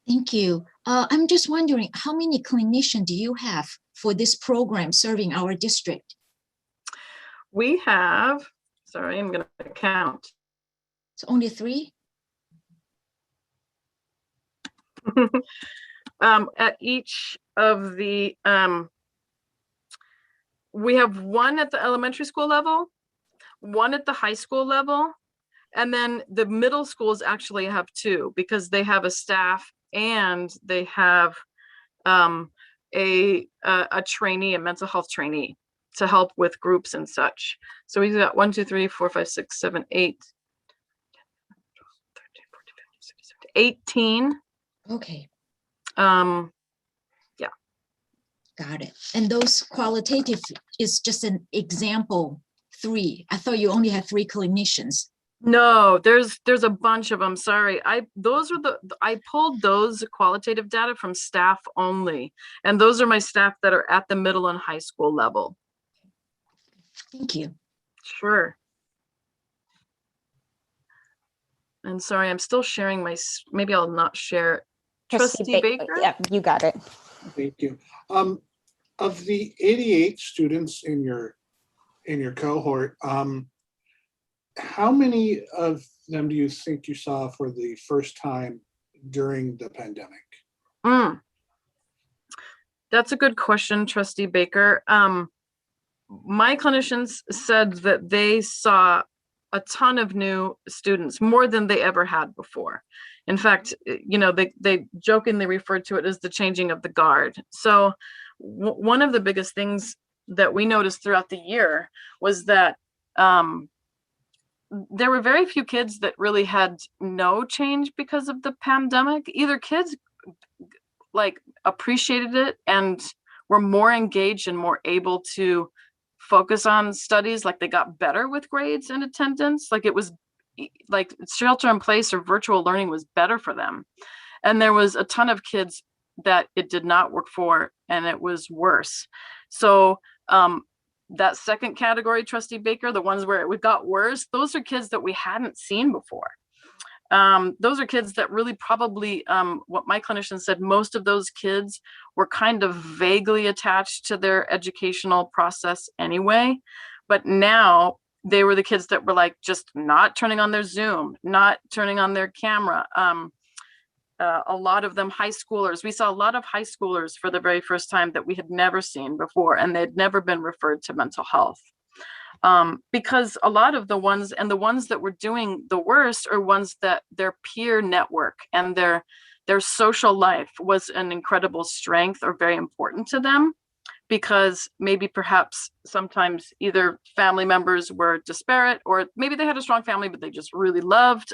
Thank you. I'm just wondering, how many clinicians do you have for this program serving our district? We have, sorry, I'm going to count. It's only 3? At each of the, we have 1 at the elementary school level, 1 at the high school level, and then the middle schools actually have 2, because they have a staff and they have a trainee, a mental health trainee, to help with groups and such. So we've got 1, 2, 3, 4, 5, 6, 7, 8, 18. Okay. Yeah. Got it. And those qualitative is just an example 3. I thought you only had 3 clinicians. No, there's a bunch of them. Sorry. I pulled those qualitative data from staff only. And those are my staff that are at the middle and high school level. Thank you. Sure. And sorry, I'm still sharing maybe I'll not share. Trustee Baker? Yeah, you got it. Thank you. Of the 88 students in your cohort, how many of them do you think you saw for the first time during the pandemic? That's a good question, Trustee Baker. My clinicians said that they saw a ton of new students, more than they ever had before. In fact, they jokingly referred to it as the changing of the guard. So one of the biggest things that we noticed throughout the year was that there were very few kids that really had no change because of the pandemic. Either kids like appreciated it and were more engaged and more able to focus on studies, like they got better with grades and attendance, like it was like shelter in place or virtual learning was better for them. And there was a ton of kids that it did not work for and it was worse. So that second category, Trustee Baker, the ones where it got worse, those are kids that we hadn't seen before. Those are kids that really probably, what my clinician said, most of those kids were kind of vaguely attached to their educational process anyway. But now they were the kids that were like just not turning on their Zoom, not turning on their camera. A lot of them high schoolers. We saw a lot of high schoolers for the very first time that we had never seen before, and they'd never been referred to mental health. Because a lot of the ones that were doing the worst are ones that their peer network and their social life was an incredible strength or very important to them, because maybe perhaps sometimes either family members were disparate, or maybe they had a strong family, but they just really loved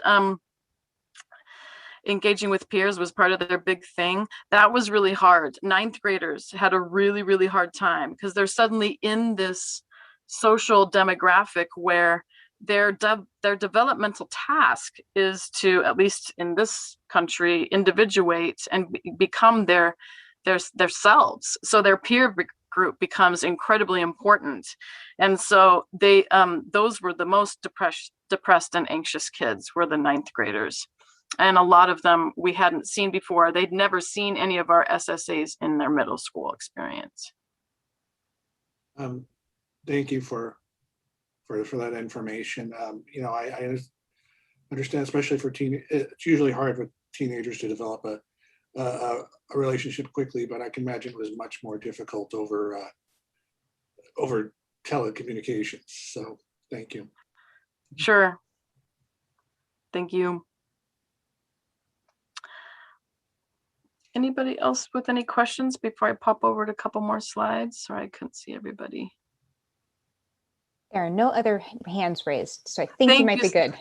engaging with peers was part of their big thing. That was really hard. Ninth graders had a really, really hard time because they're suddenly in this social demographic where their developmental task is to, at least in this country, individuate and become their selves. So their peer group becomes incredibly important. And so they those were the most depressed and anxious kids, were the ninth graders. And a lot of them we hadn't seen before. They'd never seen any of our SSAs in their middle school experience. Thank you for that information. You know, I understand, especially for it's usually hard for teenagers to develop a relationship quickly, but I can imagine it was much more difficult over telecommunications. So thank you. Sure. Thank you. Anybody else with any questions before I pop over to a couple more slides? Sorry, I couldn't see everybody. There are no other hands raised, so I think you might be good.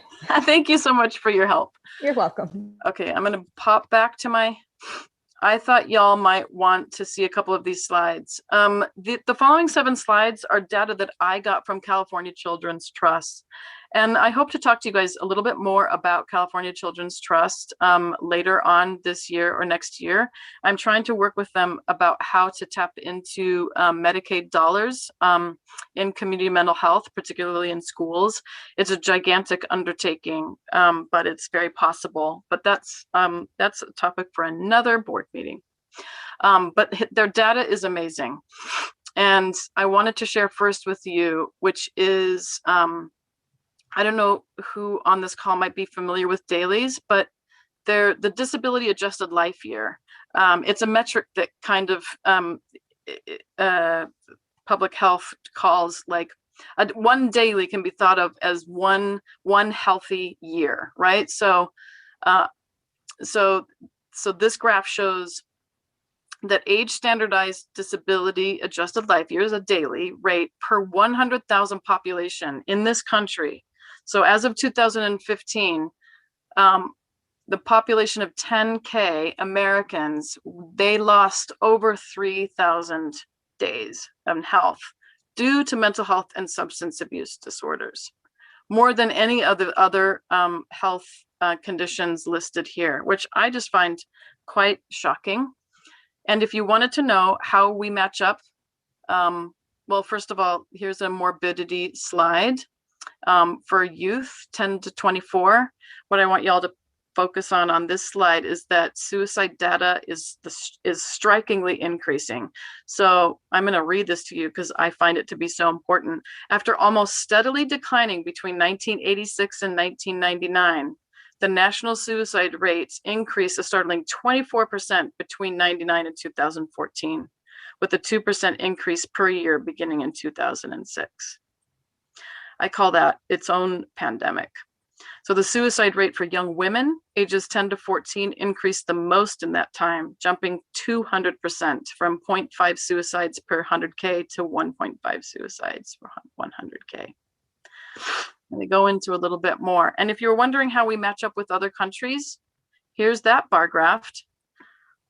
Thank you so much for your help. You're welcome. Okay, I'm going to pop back to I thought y'all might want to see a couple of these slides. The following 7 slides are data that I got from California Children's Trust. And I hope to talk to you guys a little bit more about California Children's Trust later on this year or next year. I'm trying to work with them about how to tap into Medicaid dollars in community mental health, particularly in schools. It's a gigantic undertaking, but it's very possible. But that's a topic for another board meeting. But their data is amazing. And I wanted to share first with you, which is, I don't know who on this call might be familiar with dailies, but they're the disability adjusted life year. It's a metric that kind of public health calls like one daily can be thought of as one healthy year, right? So this graph shows that age standardized disability adjusted life years, a daily rate per 100,000 population in this country. So as of 2015, the population of 10K Americans, they lost over 3,000 days of health due to mental health and substance abuse disorders, more than any other health conditions listed here, which I just find quite shocking. And if you wanted to know how we match up, well, first of all, here's a morbidity slide for youth 10 to 24. What I want y'all to focus on this slide is that suicide data is strikingly increasing. So I'm going to read this to you because I find it to be so important. After almost steadily declining between 1986 and 1999, the national suicide rates increased a startling 24% between 99 and 2014, with a 2% increase per year beginning in 2006. I call that its own pandemic. So the suicide rate for young women ages 10 to 14 increased the most in that time, jumping 200% from 0.5 suicides per 100K to 1.5 suicides per 100K. And they go into a little bit more. And if you're wondering how we match up with other countries, here's that bar graph.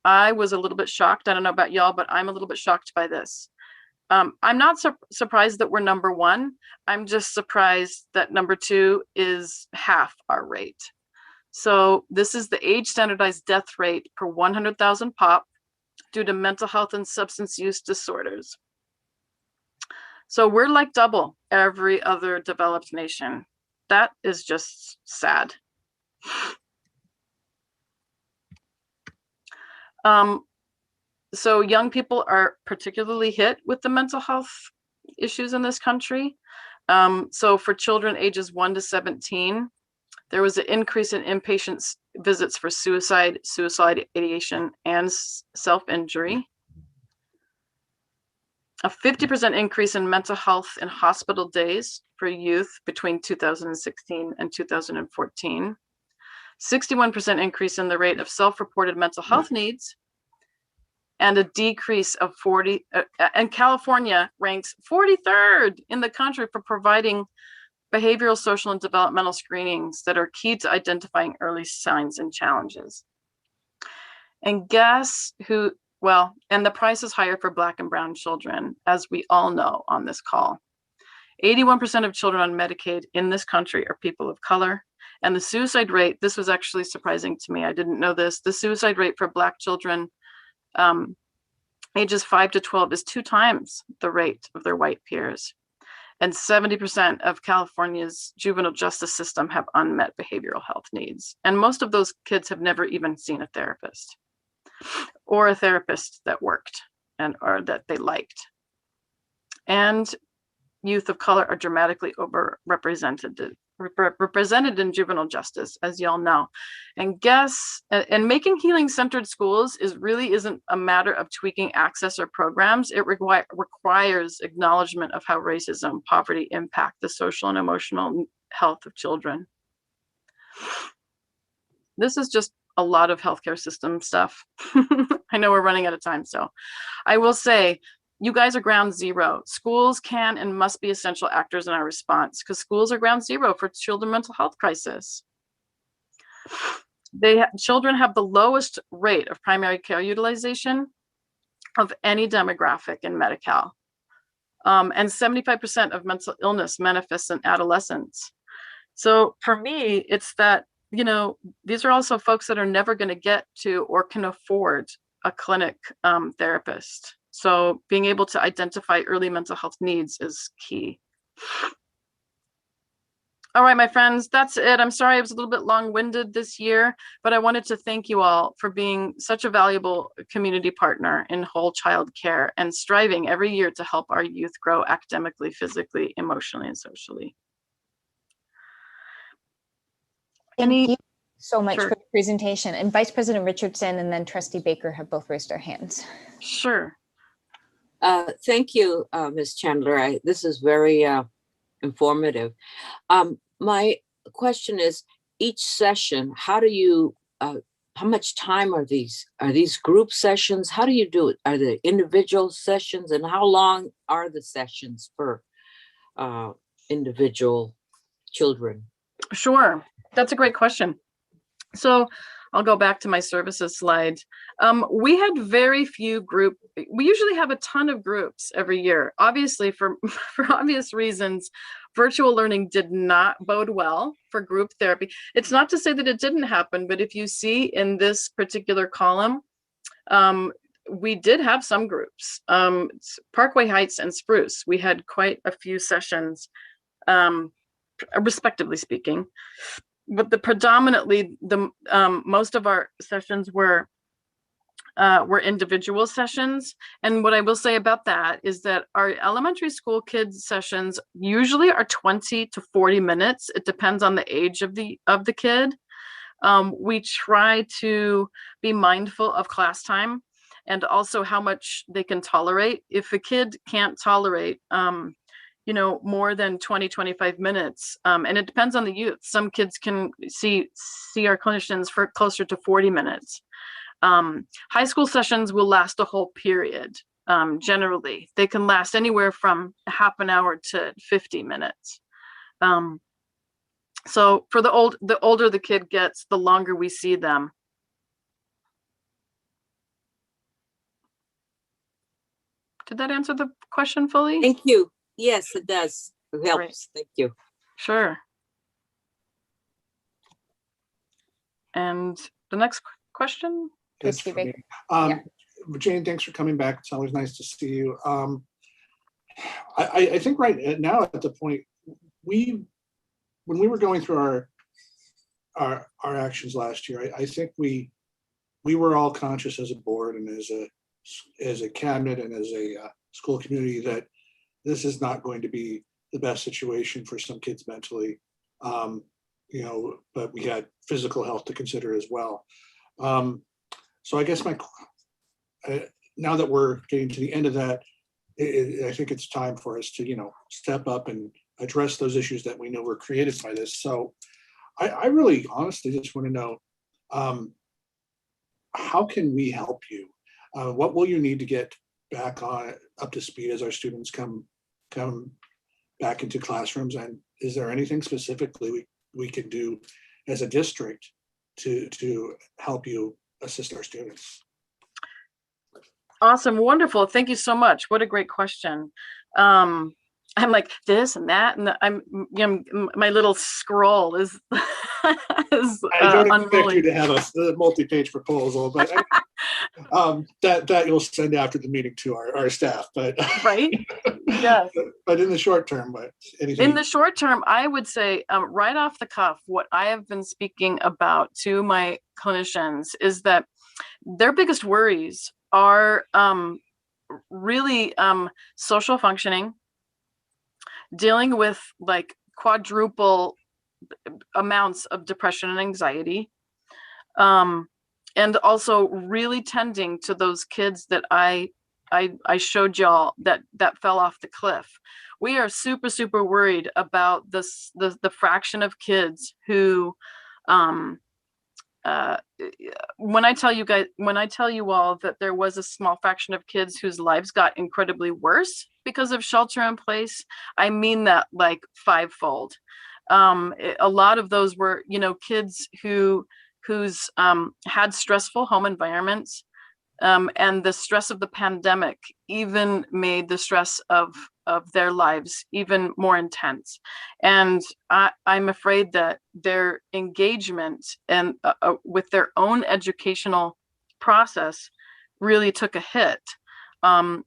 I was a little bit shocked. I don't know about y'all, but I'm a little bit shocked by this. I'm not surprised that we're number one. I'm just surprised that number two is half our rate. So this is the age standardized death rate per 100,000 pop due to mental health and substance use disorders. So we're like double every other developed nation. That is just sad. So young people are particularly hit with the mental health issues in this country. So for children ages 1 to 17, there was an increase in inpatient visits for suicide, ideation, and self-injury. A 50% increase in mental health in hospital days for youth between 2016 and 2014. 61% increase in the rate of self-reported mental health needs, and a decrease of 40, and California ranks 43rd in the country for providing behavioral, social, and developmental screenings that are key to identifying early signs and challenges. And guess who, well, and the price is higher for Black and brown children, as we all know on this call. 81% of children on Medicaid in this country are people of color. And the suicide rate, this was actually surprising to me, I didn't know this, the suicide rate for Black children ages 5 to 12 is 2 times the rate of their white peers. And 70% of California's juvenile justice system have unmet behavioral health needs. And most of those kids have never even seen a therapist or a therapist that worked or that they liked. And youth of color are dramatically overrepresented in juvenile justice, as y'all know. And making healing-centered schools isn't a matter of tweaking access or programs. It requires acknowledgement of how racism, poverty impact the social and emotional health of children. This is just a lot of healthcare system stuff. I know we're running out of time, so I will say, you guys are ground zero. Schools can and must be essential actors in our response, because schools are ground zero for children's mental health crisis. Children have the lowest rate of primary care utilization of any demographic in Medi-Cal. And 75% of mental illness manifests in adolescents. So for me, it's that, these are also folks that are never going to get to or can afford a clinic therapist. So being able to identify early mental health needs is key. All right, my friends, that's it. I'm sorry I was a little bit long-winded this year, but I wanted to thank you all for being such a valuable community partner in whole child care and striving every year to help our youth grow academically, physically, emotionally, and socially. Thank you so much for the presentation. And Vice President Richardson and then Trustee Baker have both raised their hands. Sure. Thank you, Ms. Chandler. This is very informative. My question is, each session, how much time are these? Are these group sessions? How do you do it? Are they individual sessions? And how long are the sessions for individual children? Sure, that's a great question. So I'll go back to my services slide. We had very few we usually have a ton of groups every year. Obviously, for obvious reasons, virtual learning did not bode well for group therapy. It's not to say that it didn't happen, but if you see in this particular column, we did have some groups. Parkway Heights and Spruce, we had quite a few sessions, respectively speaking. But predominantly most of our sessions were individual sessions. And what I will say about that is that our elementary school kids sessions usually are 20 to 40 minutes. It depends on the age of the kid. We try to be mindful of class time and also how much they can tolerate. If a kid can't tolerate more than 20, 25 minutes. And it depends on the youth. Some kids can see our clinicians for closer to 40 minutes. High school sessions will last a whole period. Generally, they can last anywhere from half an hour to 50 minutes. So for the older the kid gets, the longer we see them. Did that answer the question fully? Thank you. Yes, it does. It helps. Great. Thank you. Sure. And the next question? That's Trustee for me. Baker. Jane, thanks for coming back. It's always nice to see you. I think right now at the point when we were going through our actions last year, I think we were all conscious as a board and as a cabinet and as a school community that this is not going to be the best situation for some kids mentally, but we had physical health to consider as well. So I guess now that we're getting to the end of that, I think it's time for us to, step up and address those issues that we know were created by this. So I really honestly just want to know, how can we help you? What will you need to get back up to speed as our students come back into classrooms? And is there anything specifically we can do as a district to help you assist our students? Awesome, wonderful. Thank you so much. What a great question. I'm like this and that, and my little scroll is, I don't expect you to have a multi-page proposal, but that you'll send after the meeting to our staff. But right, yes. But in the short term, anything? In the short term, I would say right off the cuff, what I have been speaking about to my clinicians is that their biggest worries are really social functioning, dealing with like quadruple amounts of depression and anxiety, and also really tending to those kids that I showed y'all that fell off the cliff. We are super, super worried about the fraction of kids who, when I tell you all that there was a small fraction of kids whose lives got incredibly worse because of shelter in place, I mean that like fivefold. A lot of those were, kids who's had stressful home environments, and the stress of the pandemic even made the stress of their lives even more intense. And I'm afraid that their engagement and with their own educational process really took a hit. And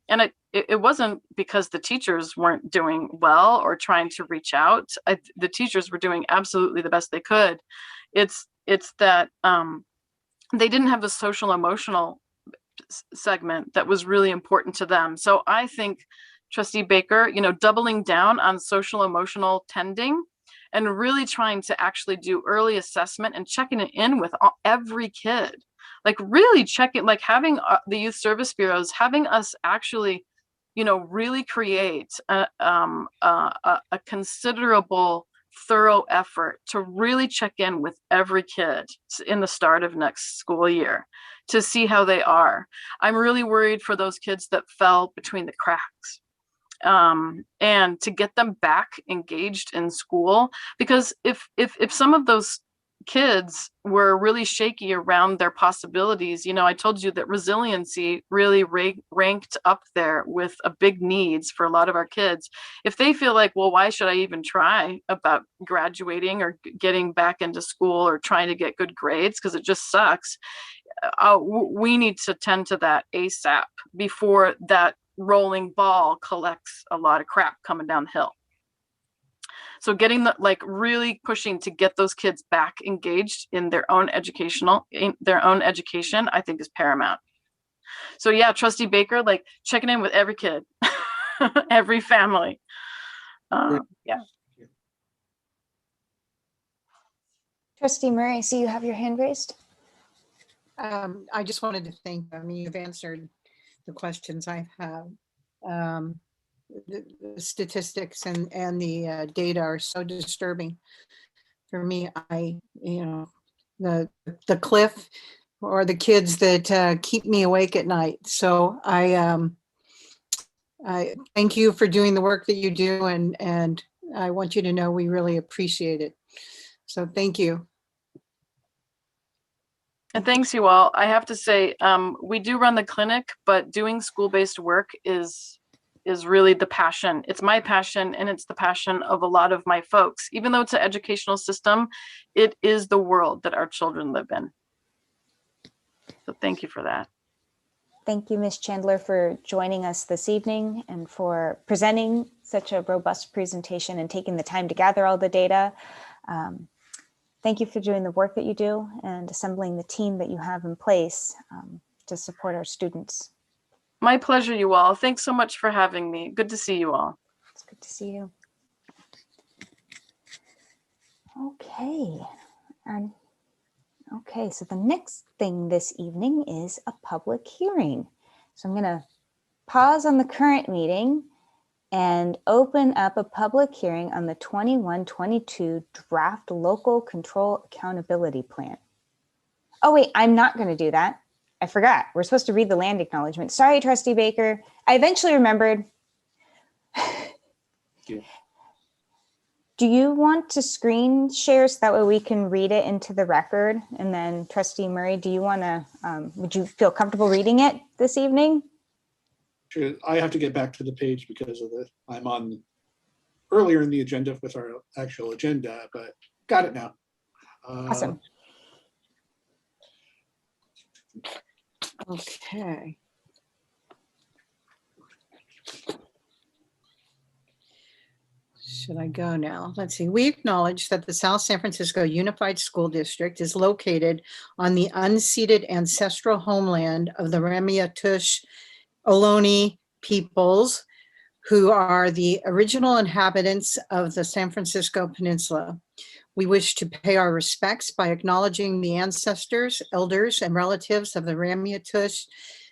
it wasn't because the teachers weren't doing well or trying to reach out. The teachers were doing absolutely the best they could. It's that they didn't have the social emotional segment that was really important to them. So I think, Trustee Baker, doubling down on social emotional tending and really trying to actually do early assessment and checking it in with every kid, like really checking, like having the youth service bureaus, having us actually, really create a considerable, thorough effort to really check in with every kid in the start of next school year to see how they are. I'm really worried for those kids that fell between the cracks. And to get them back engaged in school, because if some of those kids were really shaky around their possibilities, I told you that resiliency really ranked up there with a big needs for a lot of our kids. If they feel like, well, why should I even try about graduating or getting back into school or trying to get good grades because it just sucks, we need to tend to that ASAP before that rolling ball collects a lot of crap coming down the hill. So getting really pushing to get those kids back engaged in their own education, I think is paramount. So yeah, Trustee Baker, checking in with every kid, every family. Yeah. Trustee Murray, I see you have your hand raised. I just wanted to thank, you've answered the questions I have. the statistics and the data are so disturbing. For me, the cliff or the kids that keep me awake at night. So I thank you for doing the work that you do, and I want you to know we really appreciate it. So thank you. And thanks you all. I have to say, we do run the clinic, but doing school-based work is really the passion. It's my passion, and it's the passion of a lot of my folks. Even though it's an educational system, it is the world that our children live in. So thank you for that. Thank you, Ms. Chandler, for joining us this evening and for presenting such a robust presentation and taking the time to gather all the data. Thank you for doing the work that you do and assembling the team that you have in place to support our students. My pleasure, you all. Thanks so much for having me. Good to see you all. It's good to see you. Okay. Okay, so the next thing this evening is a public hearing. So I'm going to pause on the current meeting and open up a public hearing on the 21-22 draft local control accountability plan. Oh wait, I'm not going to do that. I forgot. We're supposed to read the land acknowledgement. Sorry, Trustee Baker. I eventually remembered. Yeah. Do you want to screen share so that way we can read it into the record? And then Trustee Murray, do you want to, would you feel comfortable reading it this evening? Sure. I have to get back to the page because of I'm on earlier in the agenda with our actual agenda, but got it now. Awesome. Okay. Should I go now? Let's see. We acknowledge that the South San Francisco Unified School District is located on the unceded ancestral homeland of the Ramaytush Ohlone peoples, who are the original inhabitants of the San Francisco Peninsula. We wish to pay our respects by acknowledging the ancestors, elders, and relatives of the Ramaytush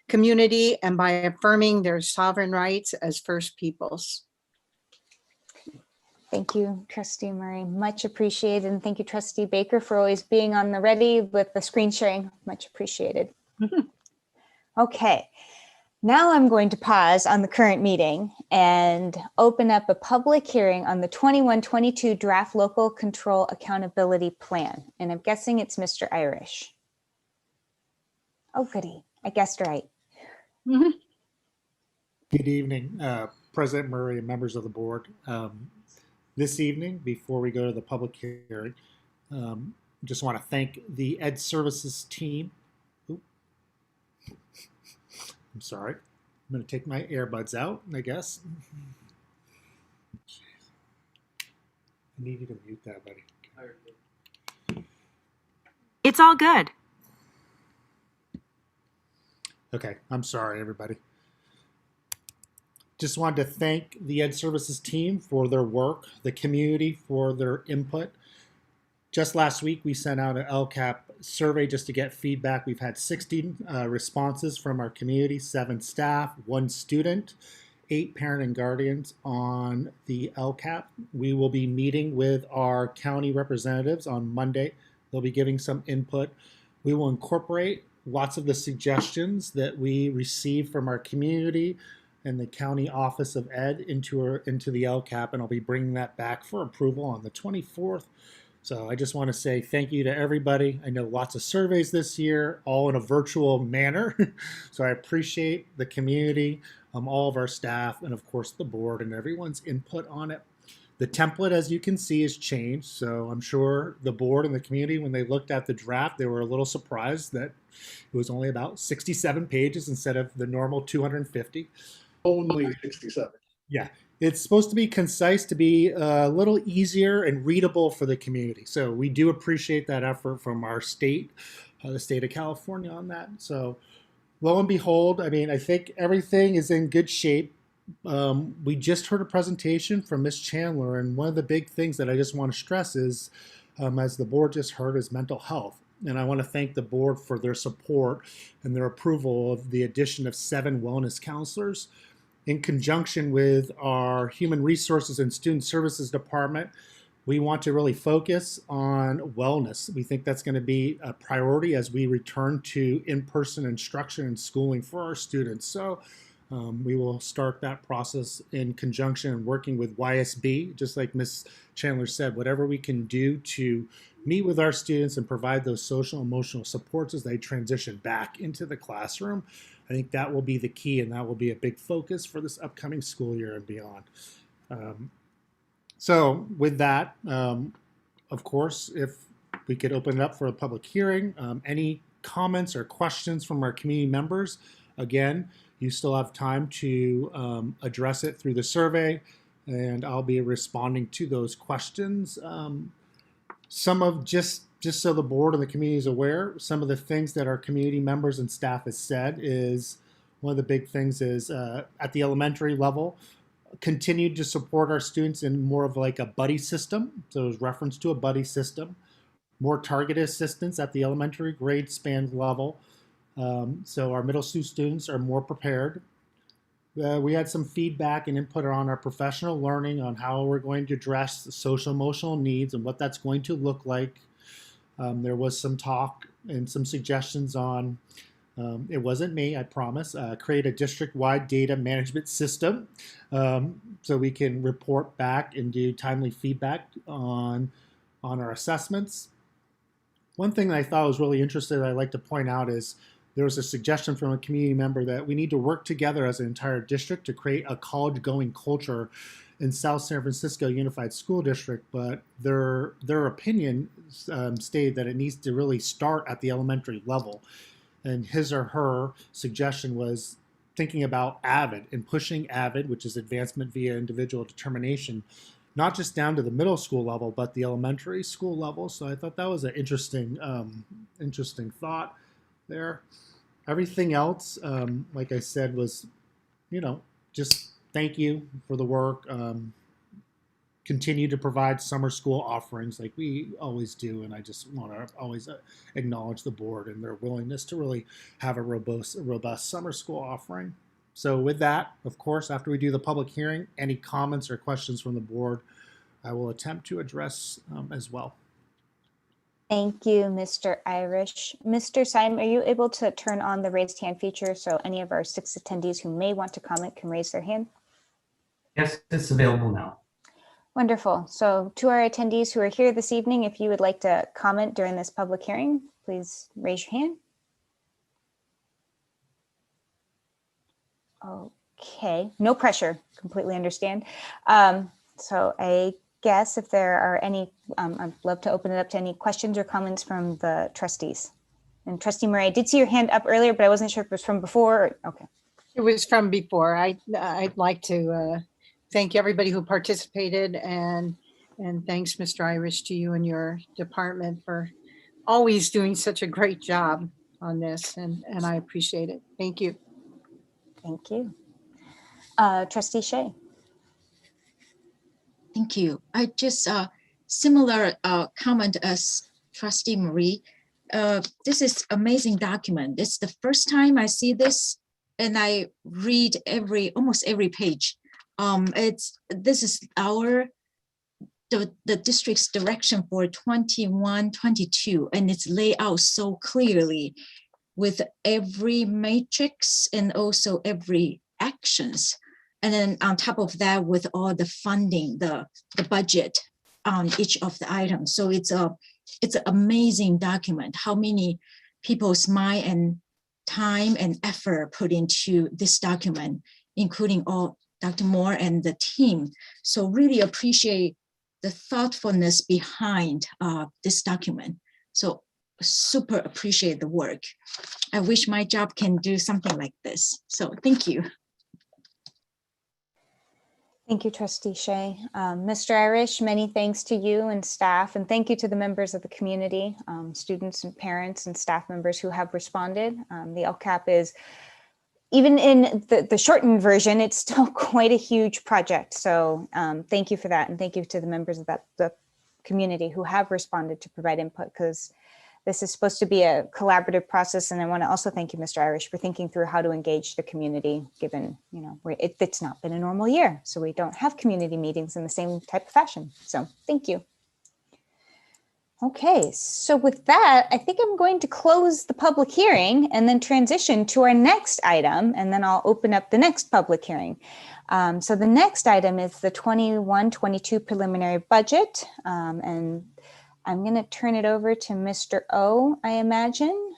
community and by affirming their sovereign rights as First Peoples. Thank you, Trustee Murray. Much appreciated. And thank you, Trustee Baker, for always being on the ready with the screen sharing. Much appreciated. Okay. Now I'm going to pause on the current meeting and open up a public hearing on the 21-22 draft local control accountability plan. And I'm guessing it's Mr. Irish. Oh, goody. I guessed right. Good evening, President Murray and members of the board. This evening, before we go to the public hearing, just want to thank the Ed Services team. I'm sorry. I'm going to take my earbuds out, I guess. I need you to mute that, buddy. It's all good. Okay, I'm sorry, everybody. Just wanted to thank the Ed Services team for their work, the community for their input. Just last week, we sent out an Lcap survey just to get feedback. We've had 16 responses from our community, 7 staff, 1 student, 8 parent and guardians on the Lcap. We will be meeting with our county representatives on Monday. They'll be giving some input. We will incorporate lots of the suggestions that we receive from our community and the County Office of Ed into the Lcap, and I'll be bringing that back for approval on the 24th. So I just want to say thank you to everybody. I know lots of surveys this year, all in a virtual manner. So I appreciate the community, all of our staff, and of course the board and everyone's input on it. The template, as you can see, has changed. So I'm sure the board and the community, when they looked at the draft, they were a little surprised that it was only about 67 pages instead of the normal 250. Only 67. Yeah, it's supposed to be concise, to be a little easier and readable for the community. So we do appreciate that effort from our state, the state of California on that. So lo and behold, I mean, I think everything is in good shape. We just heard a presentation from Ms. Chandler, and one of the big things that I just want to stress is, as the board just heard, is mental health. And I want to thank the board for their support and their approval of the addition of 7 wellness counselors. in conjunction with our Human Resources and Student Services Department, we want to really focus on wellness. We think that's going to be a priority as we return to in-person instruction and schooling for our students. So we will start that process in conjunction and working with YSB, just like Ms. Chandler said, whatever we can do to meet with our students and provide those social emotional supports as they transition back into the classroom. I think that will be the key, and that will be a big focus for this upcoming school year and beyond. So with that, of course, if we could open it up for a public hearing, any comments or questions from our community members, again, you still have time to address it through the survey, and I'll be responding to those questions. Some of, just so the board and the community is aware, some of the things that our community members and staff has said is, one of the big things is at the elementary level, continued to support our students in more of like a buddy system. So there's reference to a buddy system, more targeted assistance at the elementary grade span level. So our middle school students are more prepared. We had some feedback and input on our professional learning on how we're going to address the social emotional needs and what that's going to look like. There was some talk and some suggestions on, it wasn't me, I promise, create a district-wide data management system so we can report back and do timely feedback on our assessments. One thing that I thought was really interesting that I'd like to point out is there was a suggestion from a community member that we need to work together as an entire district to create a college-going culture in South San Francisco Unified School District, but their opinion stated that it needs to really start at the elementary level. And his or her suggestion was thinking about AVID and pushing AVID, which is advancement via individual determination, not just down to the middle school level, but the elementary school level. So I thought that was an interesting thought there. Everything else, like I said, was, just thank you for the work. Continue to provide summer school offerings like we always do. And I just want to always acknowledge the board and their willingness to really have a robust summer school offering. So with that, of course, after we do the public hearing, any comments or questions from the board, I will attempt to address as well. Thank you, Mr. Irish. Mr. Syme, are you able to turn on the raised hand feature so any of our 6 attendees who may want to comment can raise their hand? Yes, it's available now. Wonderful. So to our attendees who are here this evening, if you would like to comment during this public hearing, please raise your hand. Okay, no pressure, completely understand. So I guess if there are any, I'd love to open it up to any questions or comments from the trustees. And Trustee Murray, I did see your hand up earlier, but I wasn't sure if it was from before. Or, okay. It was from before. I'd like to thank everybody who participated, and thanks, Mr. Irish, to you and your department for always doing such a great job on this, and I appreciate it. Thank you. Thank you. Trustee Shea. Thank you. I just similar comment as Trustee Marie. This is amazing document. It's the first time I see this, and I read almost every page. This is the district's direction for 21-22, and it's laid out so clearly with every matrix and also every actions. And then on top of that, with all the funding, the budget on each of the items. So it's an amazing document. How many people's mind and time and effort put into this document, including all Dr. Moore and the team. So really appreciate the thoughtfulness behind this document. So super appreciate the work. I wish my job can do something like this. So thank you. Thank you, Trustee Shea. Mr. Irish, many thanks to you and staff, and thank you to the members of the community, students and parents and staff members who have responded. The LCAP is, even in the shortened version, it's still quite a huge project. So thank you for that. And thank you to the members of the community who have responded to provide input, because This is supposed to be a collaborative process, and I want to also thank you, Mr. Irish, for thinking through how to engage the community, given, you know, it's not been a normal year, so we don't have community meetings in the same type of fashion. So thank you. Okay, so with that, I think I'm going to close the public hearing and then transition to our next item, and then I'll open up the next public hearing. So the next item is the 21-22 preliminary budget, and I'm going to turn it over to Mr. O, I imagine,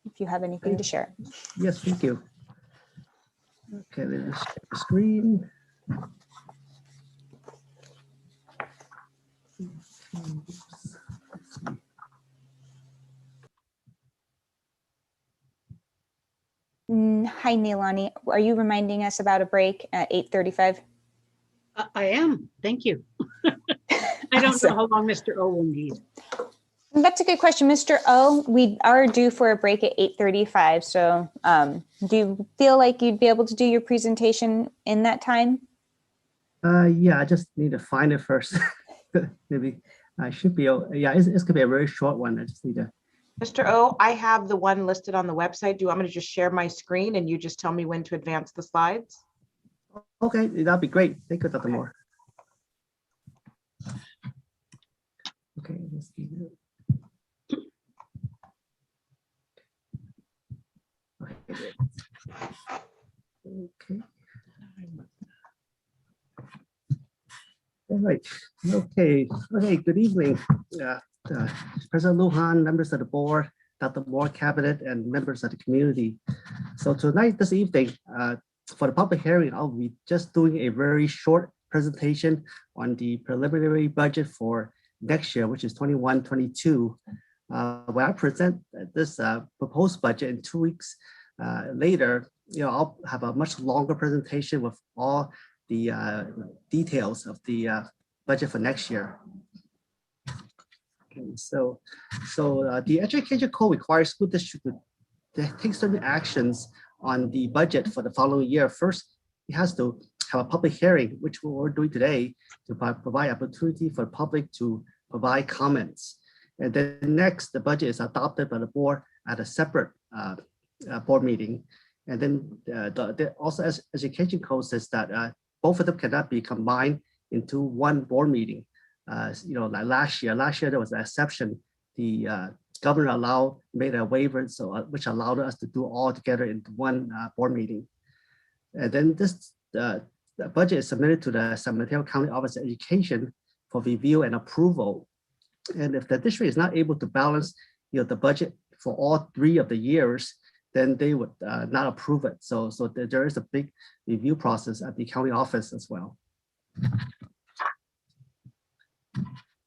if you have anything to share. Yes, thank you. Okay, let's share the screen. Hi, Neilani. Are you reminding us about a break at 8:35? I am. Thank you. I don't know how long Mr. O will need. That's a good question, Mr. O. We are due for a break at 8:35. So do you feel like you'd be able to do your presentation in that time? Yeah, I just need to find it first. Maybe I should be. Yeah, it's going to be a very short one. I just need to. Mr. O, I have the one listed on the website. Do you want me to just share my screen and you just tell me when to advance the slides? Okay, that'd be great. Thank you, Dr. Moore. Okay, let's see. Okay, great. Okay. All right. Okay. Okay. Good evening, President Lujan, members of the board, Dr. Moore, cabinet, and members of the community. So tonight, this evening, for the public hearing, I'll be just doing a very short presentation on the preliminary budget for next year, which is 21-22. When I present this proposed budget in 2 weeks later, I'll have a much longer presentation with all the details of the budget for next year. Okay, so the Education Code requires school district to take certain actions on the budget for the following year. First, it has to have a public hearing, which we're doing today, to provide opportunity for the public to provide comments. And then next, the budget is adopted by the board at a separate board meeting. And then also, as Education Code says that both of them cannot be combined into one board meeting. Like last year there was an exception. The governor made a waiver, which allowed us to do all together in one board meeting. And then the budget is submitted to the San Mateo County Office of Education for review and approval. And if the district is not able to balance, the budget for all 3 of the years, then they would not approve it. So there is a big review process at the county office as well.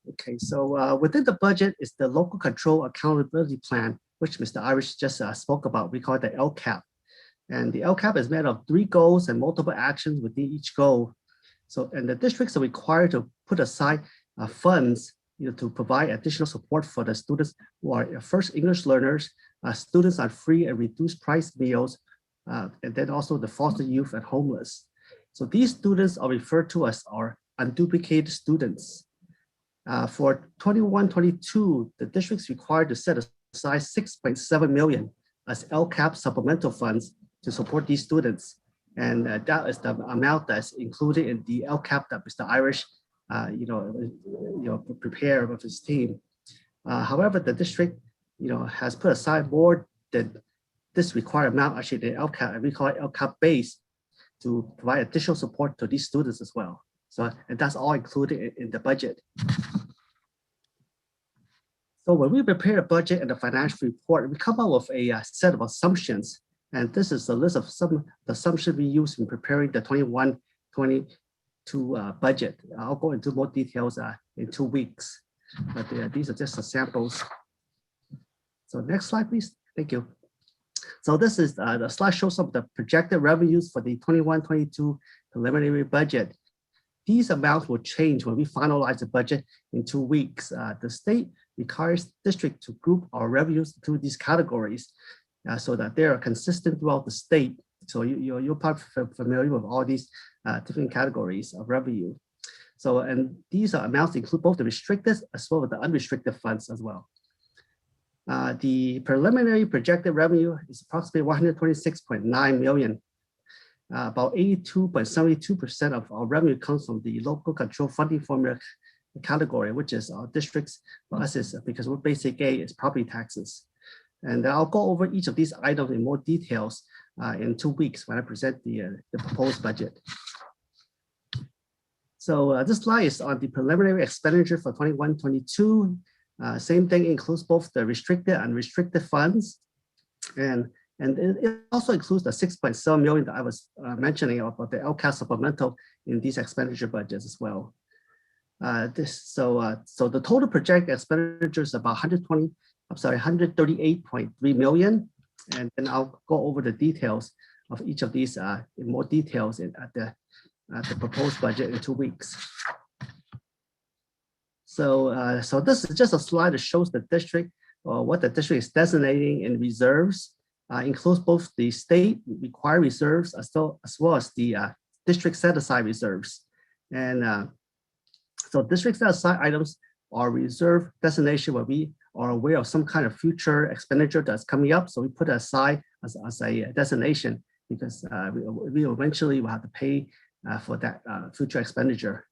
Okay, so within the budget is the Local Control Accountability Plan, which Mr. Irish just spoke about. We call it the Lcap. And the Lcap is made of 3 goals and multiple actions within each goal. So, and the districts are required to put aside funds to provide additional support for the students who are first English learners, students on free and reduced price meals, and then also the foster youth and homeless. So these students are referred to as our unduplicated students. For 21-22, the district is required to set aside $6.7 million as Lcap supplemental funds to support these students. And that is the amount that's included in the Lcap that Mr. Irish prepared with his team. However, the district has put aside more than this required amount, actually the Lcap, and we call it Lcap base, to provide additional support to these students as well. So, and that's all included in the budget. So when we prepare a budget and the financial report, we come up with a set of assumptions. And this is a list of some of the assumptions we use in preparing the 21-22 budget. I'll go into more details in 2 weeks, but these are just the samples. So next slide, please. Thank you. So this is the slide shows some of the projected revenues for the 21-22 preliminary budget. These amounts will change when we finalize the budget in 2 weeks. The state requires district to group our revenues into these categories so that they are consistent throughout the state. So you're probably familiar with all these different categories of revenue. So, and these amounts include both the restricted as well as the unrestricted funds as well. The preliminary projected revenue is approximately 126.9 million. About 82.72% of our revenue comes from the local control funding formula category, which is our districts. For us, is because we're basic A is property taxes. And I'll go over each of these items in more details in 2 weeks when I present the proposed budget. So this slide is on the preliminary expenditure for 21-22. Same thing includes both the restricted and unrestricted funds. And it also includes the 6.7 million that I was mentioning about the Lcap supplemental in these expenditure budgets as well. So the total projected expenditure is about 138.3 million. And then I'll go over the details of each of these in more details at the proposed budget in 2 weeks. So this is just a slide that shows the district or what the district is designating in reserves. Includes both the state required reserves as well as the district set-aside reserves. And so district set-aside items are reserve designation where we are aware of some kind of future expenditure that's coming up. So we put it aside as a designation because we eventually will have to pay for that future expenditure.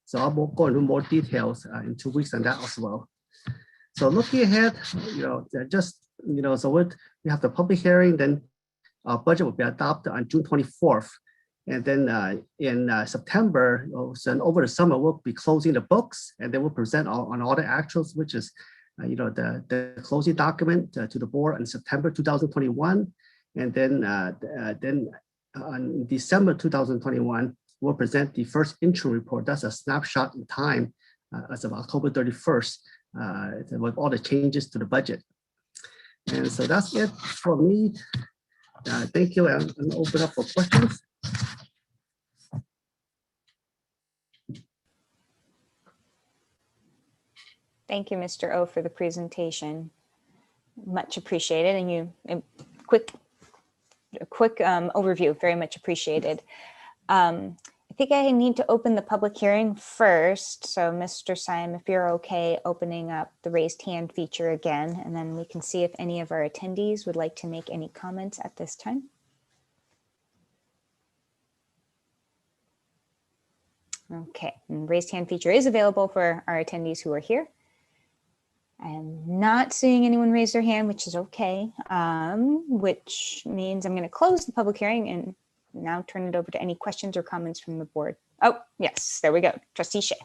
So I'll go into more details in 2 weeks on that as well. So looking ahead, so we have the public hearing, then our budget will be adopted on June 24th. And then in September, so over the summer, we'll be closing the books and then we'll present on all the actuals, which is, the closing document to the board in September 2021. And then on December 2021, we'll present the first interim report. That's a snapshot in time as of October 31st with all the changes to the budget. And so that's it for me. Thank you, and open up for questions. Thank you, Mr. O, for the presentation. Much appreciated, and a quick overview, very much appreciated. I think I need to open the public hearing first. So Mr. Syme, if you're okay opening up the raised hand feature again, and then we can see if any of our attendees would like to make any comments at this time. Okay, and raised hand feature is available for our attendees who are here. I'm not seeing anyone raise their hand, which is okay, which means I'm going to close the public hearing and now turn it over to any questions or comments from the board. Oh, yes, there we go. Trustee Shea.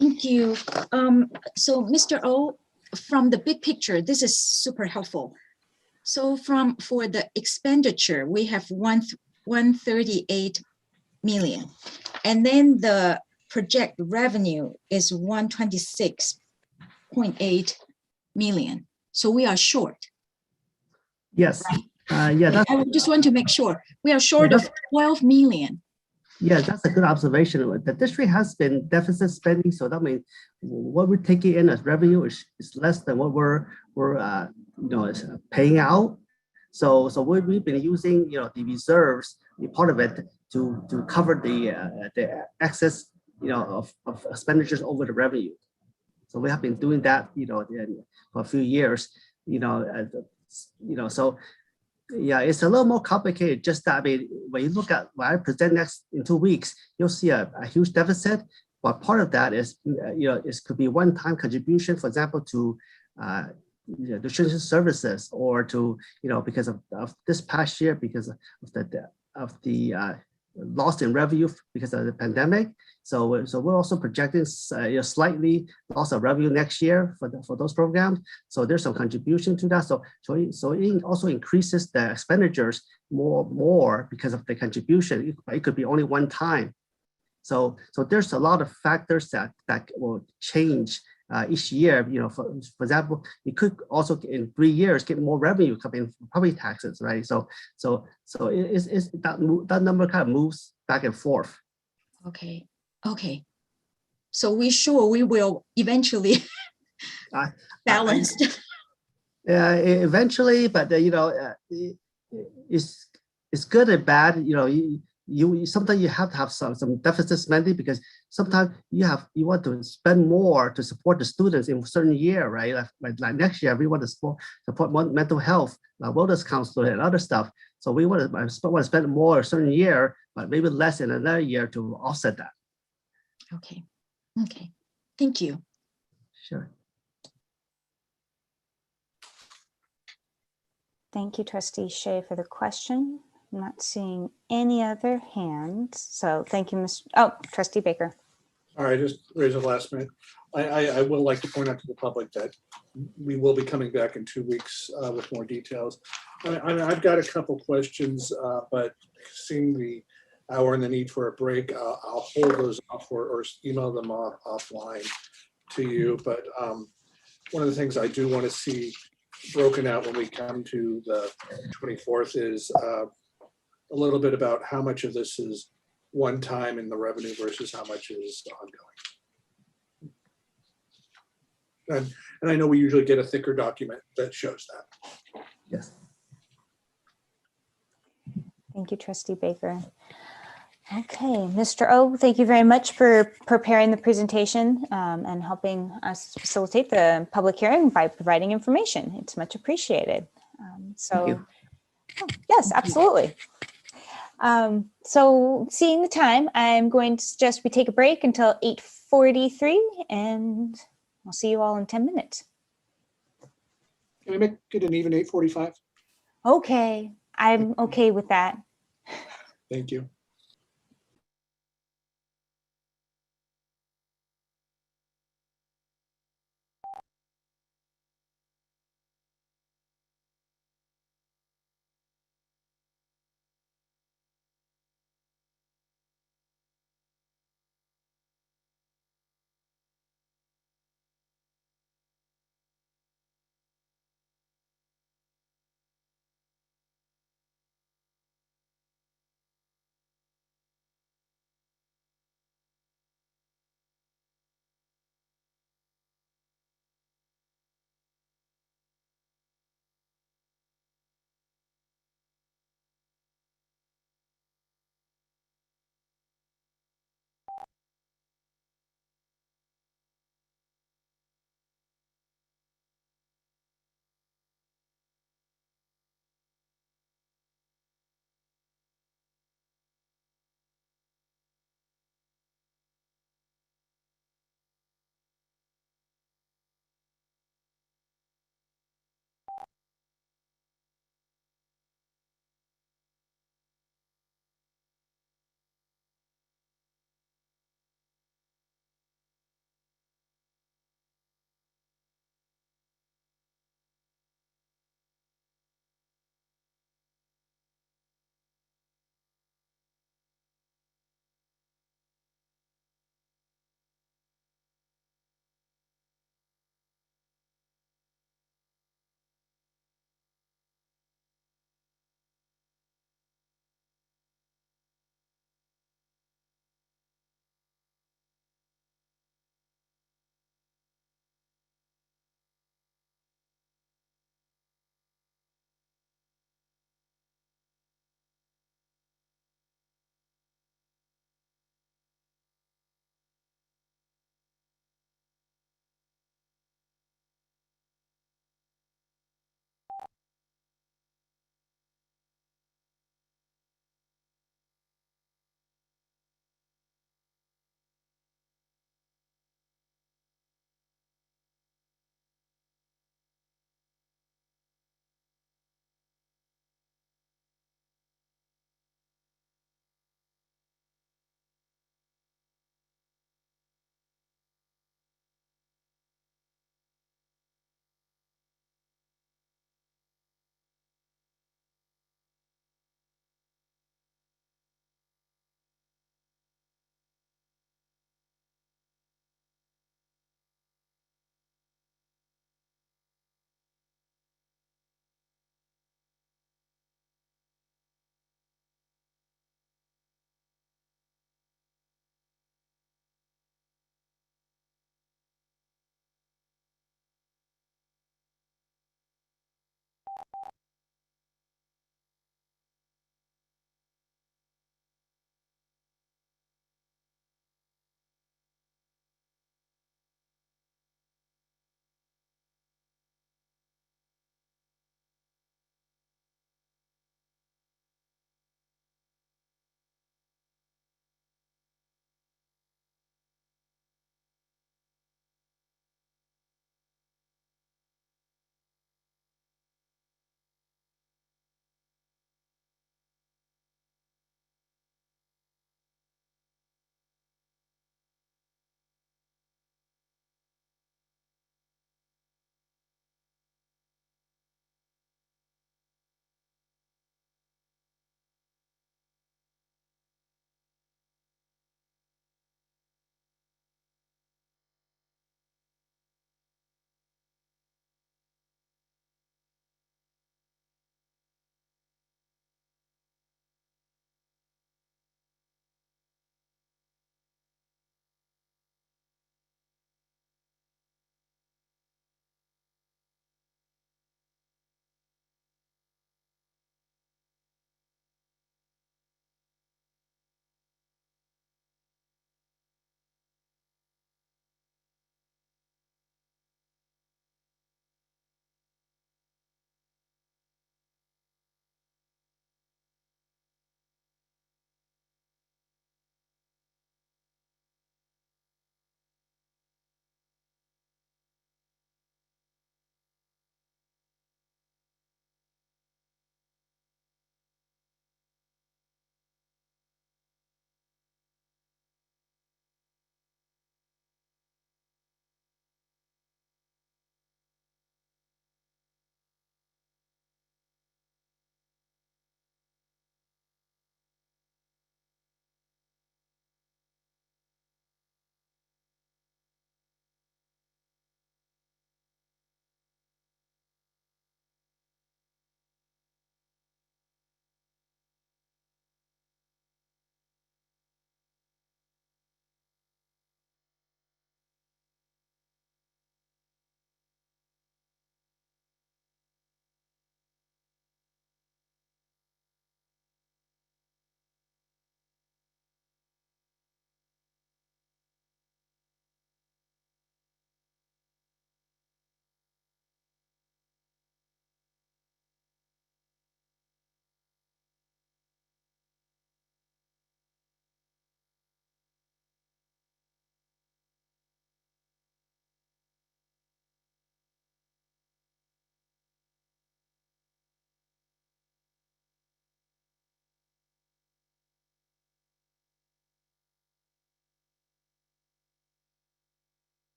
Thank you. So Mr. O, from the big picture, this is super helpful. So for the expenditure, we have 138 million. And then the project revenue is 126.8 million. So we are short. Yes. Right? Yeah. I just want to make sure we are short of 12 million. Yeah, that's a good observation. The district has been deficit spending, so that means what we're taking in as revenue is less than what we're paying out. So we've been using the reserves, part of it, to cover the excess of expenditures over the revenue. So we have been doing that for a few years. So. Yeah, it's a little more complicated. Just that, when you look at when I present next in 2 weeks, you'll see a huge deficit. But part of that is, it could be one-time contribution, for example, to nutrition services, or to because of this past year, because of the loss in revenue because of the pandemic. So we're also projecting slightly loss of revenue next year for those programs. So there's some contribution to that. So it also increases the expenditures more because of the contribution. It could be only one time. So there's a lot of factors that will change each year. For example, we could also in 3 years get more revenue coming from property taxes, right? So that number kind of moves back and forth. Okay. So we will eventually balance. Eventually, but it's good and bad. You sometimes you have to have some deficit spending because sometimes you want to spend more to support the students in a certain year, right? Like next year, we want to support mental health, wellness counselor and other stuff. So we want to spend more a certain year, but maybe less in another year to offset that. Okay. Okay. Thank you. Sure. Thank you, Trustee Shea, for the question. I'm not seeing any other hands. So thank you, Trustee Baker. All right, just raise it last minute. I would like to point out to the public that we will be coming back in 2 weeks with more details. I've got a couple questions, but seeing the hour and the need for a break, I'll hold those off or email them offline to you. But one of the things I do want to see broken out when we come to the 24th is a little bit about how much of this is one time in the revenue versus how much is ongoing. And I know we usually get a thicker document that shows that. Yes. Thank you, Trustee Baker. Okay, Mr. O, thank you very much for preparing the presentation and helping us facilitate the public hearing by providing information. It's much appreciated. Yes, absolutely. So seeing the time, I'm going to suggest we take a break until 8:43 and I'll see you all in 10 minutes. Can I make it an even 8:45? Okay, I'm okay with that. Thank you.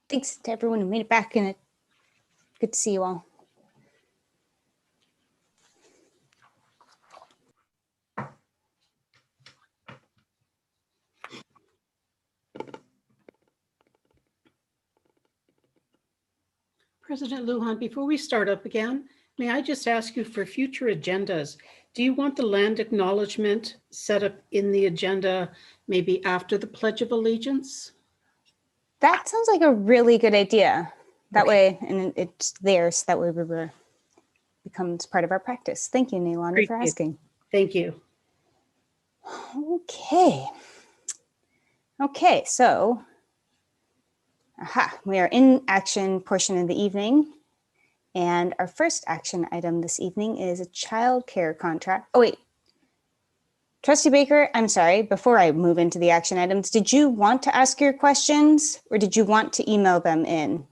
Thanks to everyone who made it back, and good to see you all. President Lujan, before we start up again, may I just ask you for future agendas? Do you want the land acknowledgement set up in the agenda maybe after the Pledge of Allegiance? That sounds like a really good idea. That way, and it's there, so that way we becomes part of our practice. Thank you, Neilani, for asking. Thank you. Okay. Okay, so we are in action portion of the evening. And our first action item this evening is a child care contract. Oh, wait. Trustee Baker, I'm sorry, before I move into the action items, did you want to ask your questions or did you want to email them in?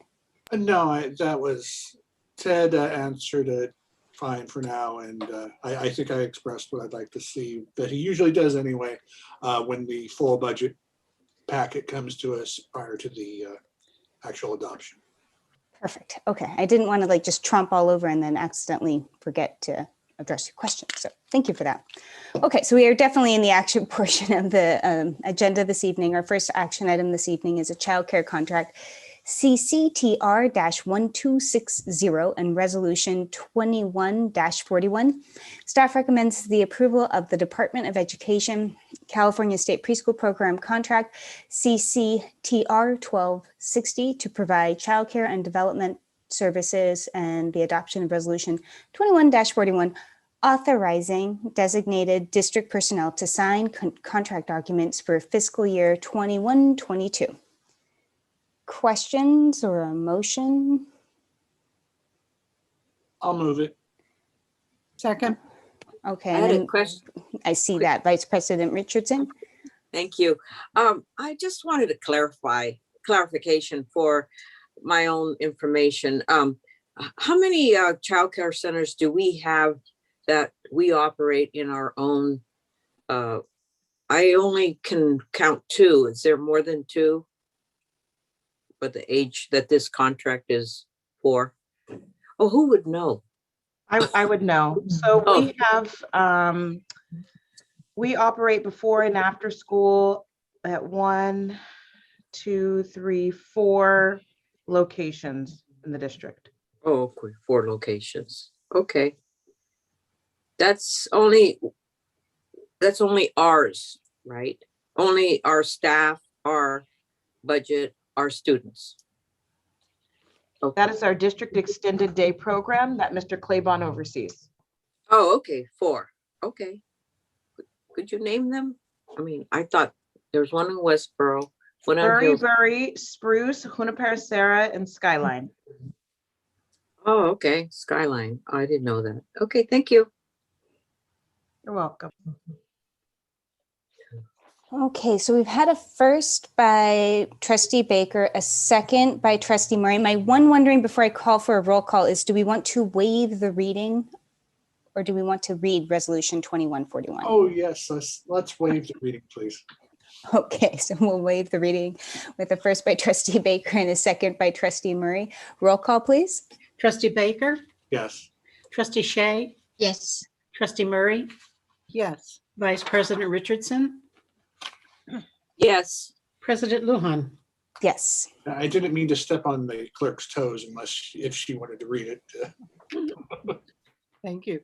No, that was, Ted answered it fine for now. And I think I expressed what I'd like to see, that he usually does anyway, when the full budget packet comes to us prior to the actual adoption. Perfect. Okay. I didn't want to like just trump all over and then accidentally forget to address your question. So thank you for that. Okay. So we are definitely in the action portion of the agenda this evening. Our first action item this evening is a child care contract, CCTR-1260 and Resolution 21-41. Staff recommends the approval of the Department of Education California State Preschool Program Contract CCTR-1260 to provide childcare and development services, and the adoption of Resolution 21-41 authorizing designated district personnel to sign contract documents for fiscal year 21-22. Questions or a motion? I'll move it. Second. Okay. I had a question. I see that. Vice President Richardson. Thank you. I just wanted a clarification for my own information. How many childcare centers do we have that we operate in our own? I only can count 2. Is there more than 2? But the age that this contract is for? Oh, who would know? I would know. So we have, we operate before and after school at 1, 2, 3, 4 locations in the district. Oh, okay, 4 locations. Okay. That's only ours, right? Only our staff, our budget, our students. Okay. That is our district extended day program that Mr. Claiborne oversees. Oh, okay, 4. Okay. Could you name them? I mean, I thought there was one in Westboro, one on Bury, Spruce, Junipero Serra, and Skyline. Oh, okay, Skyline. Oh, I didn't know that. Okay, thank you. You're welcome. Okay, so we've had a first by Trustee Baker, a second by Trustee Murray. My one wondering before I call for a roll call is, do we want to waive the reading or do we want to read Resolution 21-41? Oh, yes, let's waive the reading, please. Okay, so we'll waive the reading with a first by Trustee Baker and a second by Trustee Murray. Roll call, please. Trustee Baker? Yes. Trustee Shea? Yes. Trustee Murray? Yes. Vice President Richardson? Yes. President Lujan? Yes. I didn't mean to step on the clerk's toes if she wanted to read it. Thank you.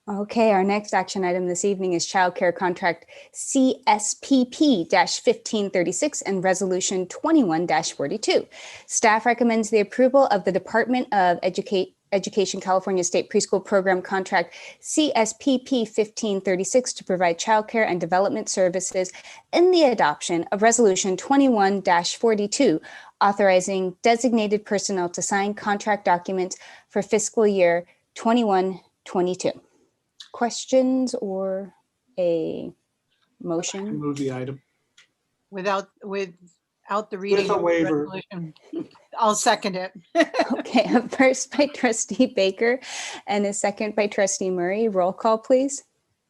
Okay, our next action item this evening is Child Care Contract CSPP-1536 and Resolution 21-42. Staff recommends the approval of the Department of Education California State Preschool Program Contract CSPP-1536 to provide childcare and development services, in the adoption of Resolution 21-42, authorizing designated personnel to sign contract documents for fiscal year 21-22. Questions or a motion? Move the item. Without the reading. With a waiver. Resolution. I'll second it. Okay, a first by Trustee Baker and a second by Trustee Murray. Roll call, please.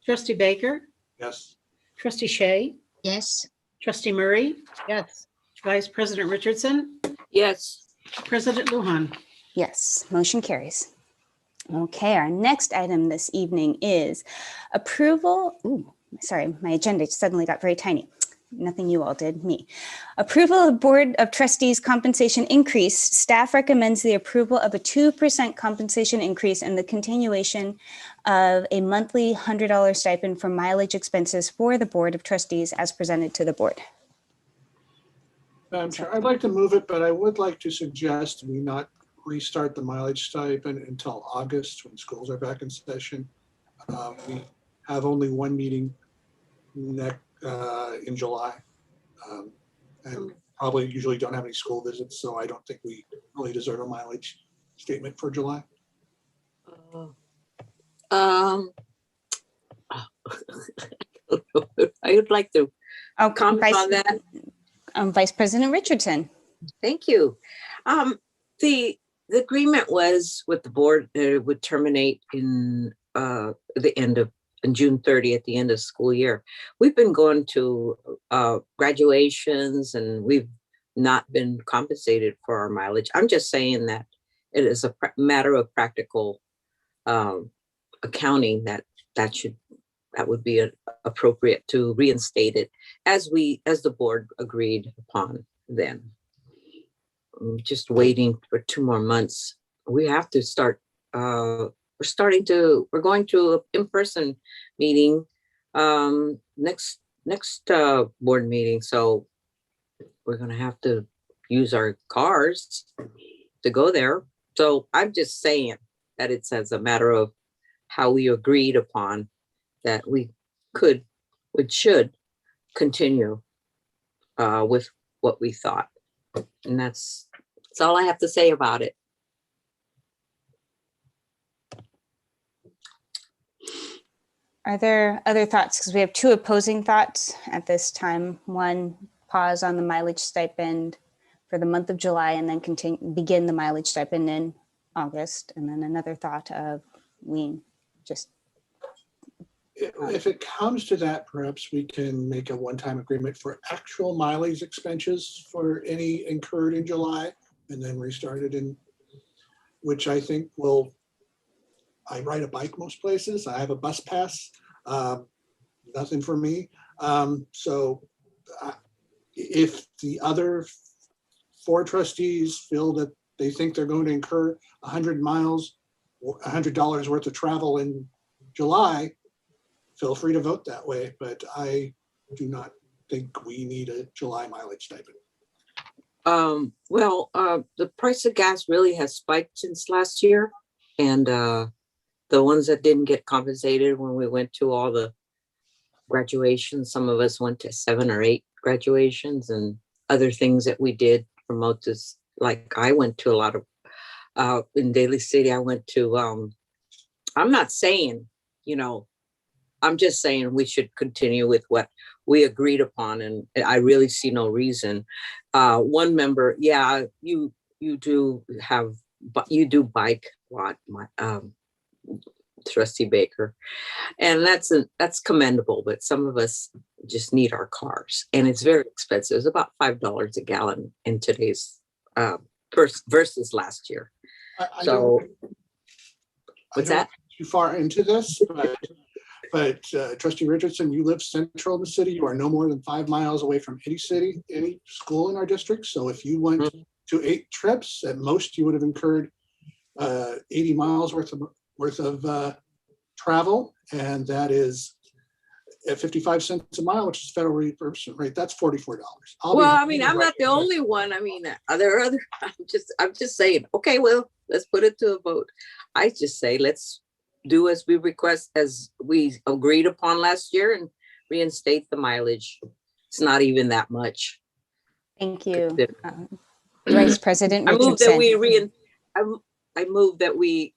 Trustee Baker? Yes. Trustee Shea? Yes. Trustee Murray? Yes. Vice President Richardson? Yes. President Lujan. Yes, motion carries. Okay, our next item this evening is approval. Ooh, sorry, my agenda suddenly got very tiny. Nothing you all did, me. Approval of Board of Trustees compensation increase. Staff recommends the approval of a 2% compensation increase and the continuation of a monthly $100 stipend for mileage expenses for the Board of Trustees as presented to the board. Madam Chair, I'd like to move it, but I would like to suggest we not restart the mileage stipend until August when schools are back in session. We have only one meeting in July, and probably usually don't have any school visits, so I don't think we really deserve a mileage statement for July. I would like to comment on that. Vice President Richardson. Thank you. The agreement was with the board that it would terminate in June 30 at the end of school year. We've been going to graduations and we've not been compensated for our mileage. I'm just saying that it is a matter of practical accounting that would be appropriate to reinstate it as the board agreed upon then. I'm just waiting for 2 more months. We have to start. We're going to an in-person meeting next board meeting. So we're going to have to use our cars to go there. So I'm just saying that it's as a matter of how we agreed upon that we should continue with what we thought. And that's all I have to say about it. Are there other thoughts? Because we have 2 opposing thoughts at this time. One, pause on the mileage stipend for the month of July and then begin the mileage stipend in August. And then another thought of we just. If it comes to that, perhaps we can make a one-time agreement for actual mileage expenses for any incurred in July and then restart it in, which I think will, I ride a bike most places. I have a bus pass, nothing for me. If the other 4 trustees feel that they think they're going to incur 100 miles or $100 worth of travel in July, feel free to vote that way, but I do not think we need a July mileage stipend. The price of gas really has spiked since last year. And the ones that didn't get compensated when we went to all the graduations, some of us went to 7 or 8 graduations and other things that we did promote this. Like I went to a lot of, in Daly City, I went to, I'm not saying, I'm just saying we should continue with what we agreed upon, and I really see no reason. One member, yeah, you do bike a lot, Trustee Baker, and that's commendable. But some of us just need our cars, and it's very expensive. It's about $5 a gallon in today's versus last year. What's that? Too far into this, but Trustee Richardson, you live central in the city. You are no more than 5 miles away from any city, any school in our district. So if you went to 8 trips, at most you would have incurred 80 miles worth of travel, and that is at 55 cents a mile, which is federal reimbursement rate. That's $44. I'm not the only one. Are there other? I'm just saying. Okay, well, let's put it to a vote. I just say let's do as we request, as we agreed upon last year, and reinstate the mileage. It's not even that much. Thank you, Vice President Richardson. I move that we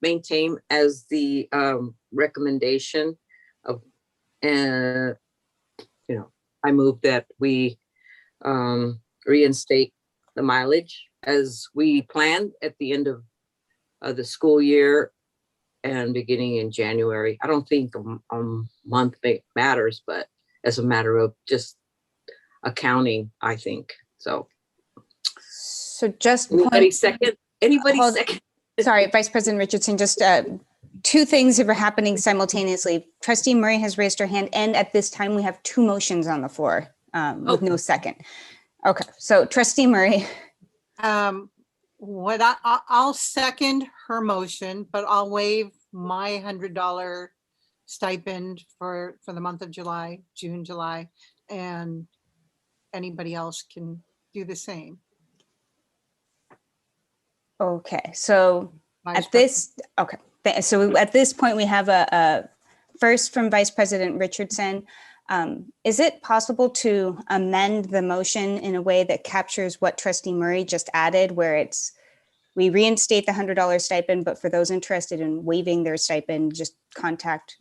maintain as the recommendation of, I move that we reinstate the mileage as we planned at the end of the school year and beginning in January. I don't think a month matters, but as a matter of just accounting, I think so. So just Anybody point, second? Anybody Hold- second? sorry, Vice President Richardson, just two things that were happening simultaneously. Trustee Murray has raised her hand, and at this time we have two motions on the floor with no second. Okay, so Trustee Murray. What I'll second her motion, but I'll waive my $100 stipend for the month of July, June, July, and anybody else can do the same. Okay, so Vice at this, okay, so at this point we have a first from Vice President Richardson. Is it possible to amend the motion in a way that captures what Trustee Murray just added, where it's we reinstate the $100 stipend, but for those interested in waiving their stipend, just contact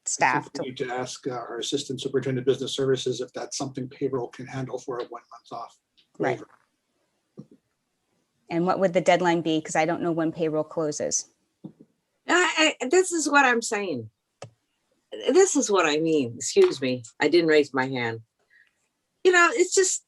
staff. We need to ask our Assistant Superintendent of Business Services if that's something payroll can handle for a 1 month off. Right. And what would the deadline be? Because I don't know when payroll closes. This is what I'm saying. This is what I mean. Excuse me. I didn't raise my hand. You know, it's just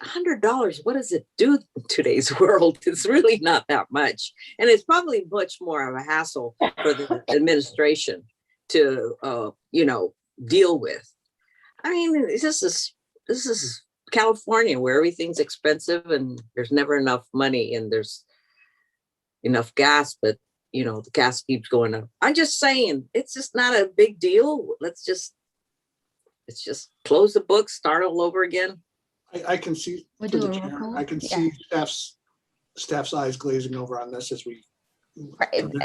$100. What does it do in today's world? It's really not that much. And it's probably much more of a hassle for the administration to, you know, deal with. I mean, this is California, where everything's expensive and there's never enough money and there's enough gas, but you know, the gas keeps going up. I'm just saying, it's just not a big deal. Let's just close the book, start all over again. I can see, We'll through do the a roll chair, call. I can see staff's eyes glazing over on this as we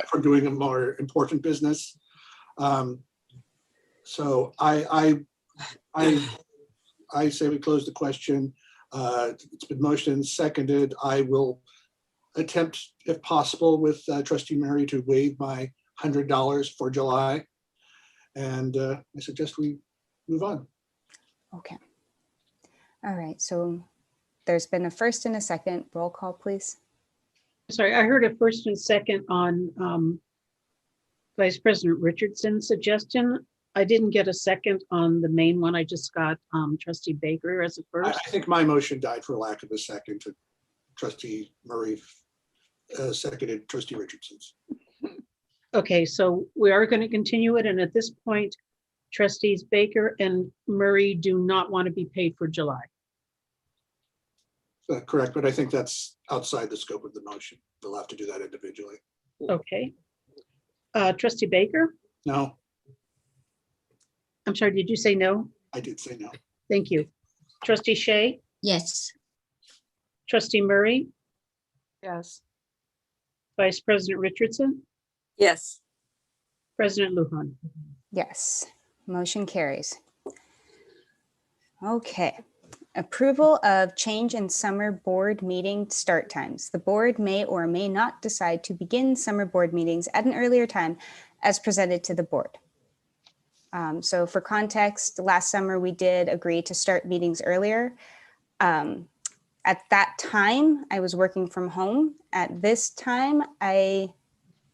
for doing a more important business. So I say we close the question. It's been motioned and seconded. I will attempt, if possible, with Trustee Murray to waive my $100 for July. And I suggest we move on. Okay. All right, so there's been a first and a second. Roll call, please. Sorry, I heard a first and second on Vice President Richardson's suggestion. I didn't get a second on the main one. I just got Trustee Baker as a first. I think my motion died for lack of a second to Trustee Murray, seconded Trustee Richardson's. Okay, so we are going to continue it. And at this point, Trustees Baker and Murray do not want to be paid for July. Correct, but I think that's outside the scope of the motion. They'll have to do that individually. Okay. Trustee Baker? No, I'm sorry, did you say no? I did say no. Thank you. Trustee Shea? Yes. Trustee Murray? Yes. Vice President Richardson? Yes. President Lujan? Yes, motion carries. Okay. Approval of change in summer board meeting start times. The board may or may not decide to begin summer board meetings at an earlier time as presented to the board. So for context, last summer we did agree to start meetings earlier. At that time, I was working from home. At this time, I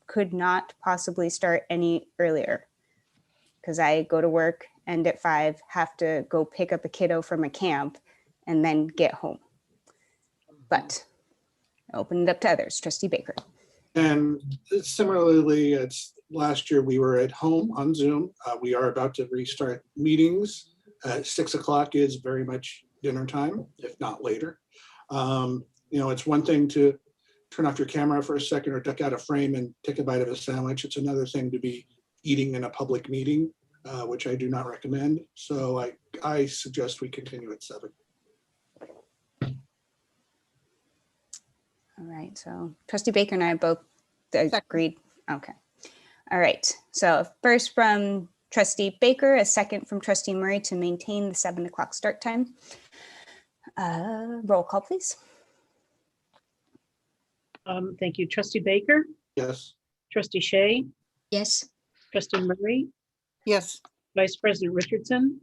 could not possibly start any earlier because I go to work, end at 5, have to go pick up a kiddo from a camp, and then get home. But I opened it up to others. Trustee Baker. And similarly, it's last year we were at home on Zoom. We are about to restart meetings. 6 o'clock is very much dinner time, if not later. You know, it's one thing to turn off your camera for a second or duck out a frame and take a bite of a sandwich. It's another thing to be eating in a public meeting, which I do not recommend. So I suggest we continue at 7. All right, so Trustee Baker and I both agreed. Okay. All right, so first from Trustee Baker, a second from Trustee Murray to maintain the 7 o'clock start time. Roll call, please. Thank you. Trustee Baker? Yes. Trustee Shea? Yes. Trustee Murray? Yes. Vice President Richardson?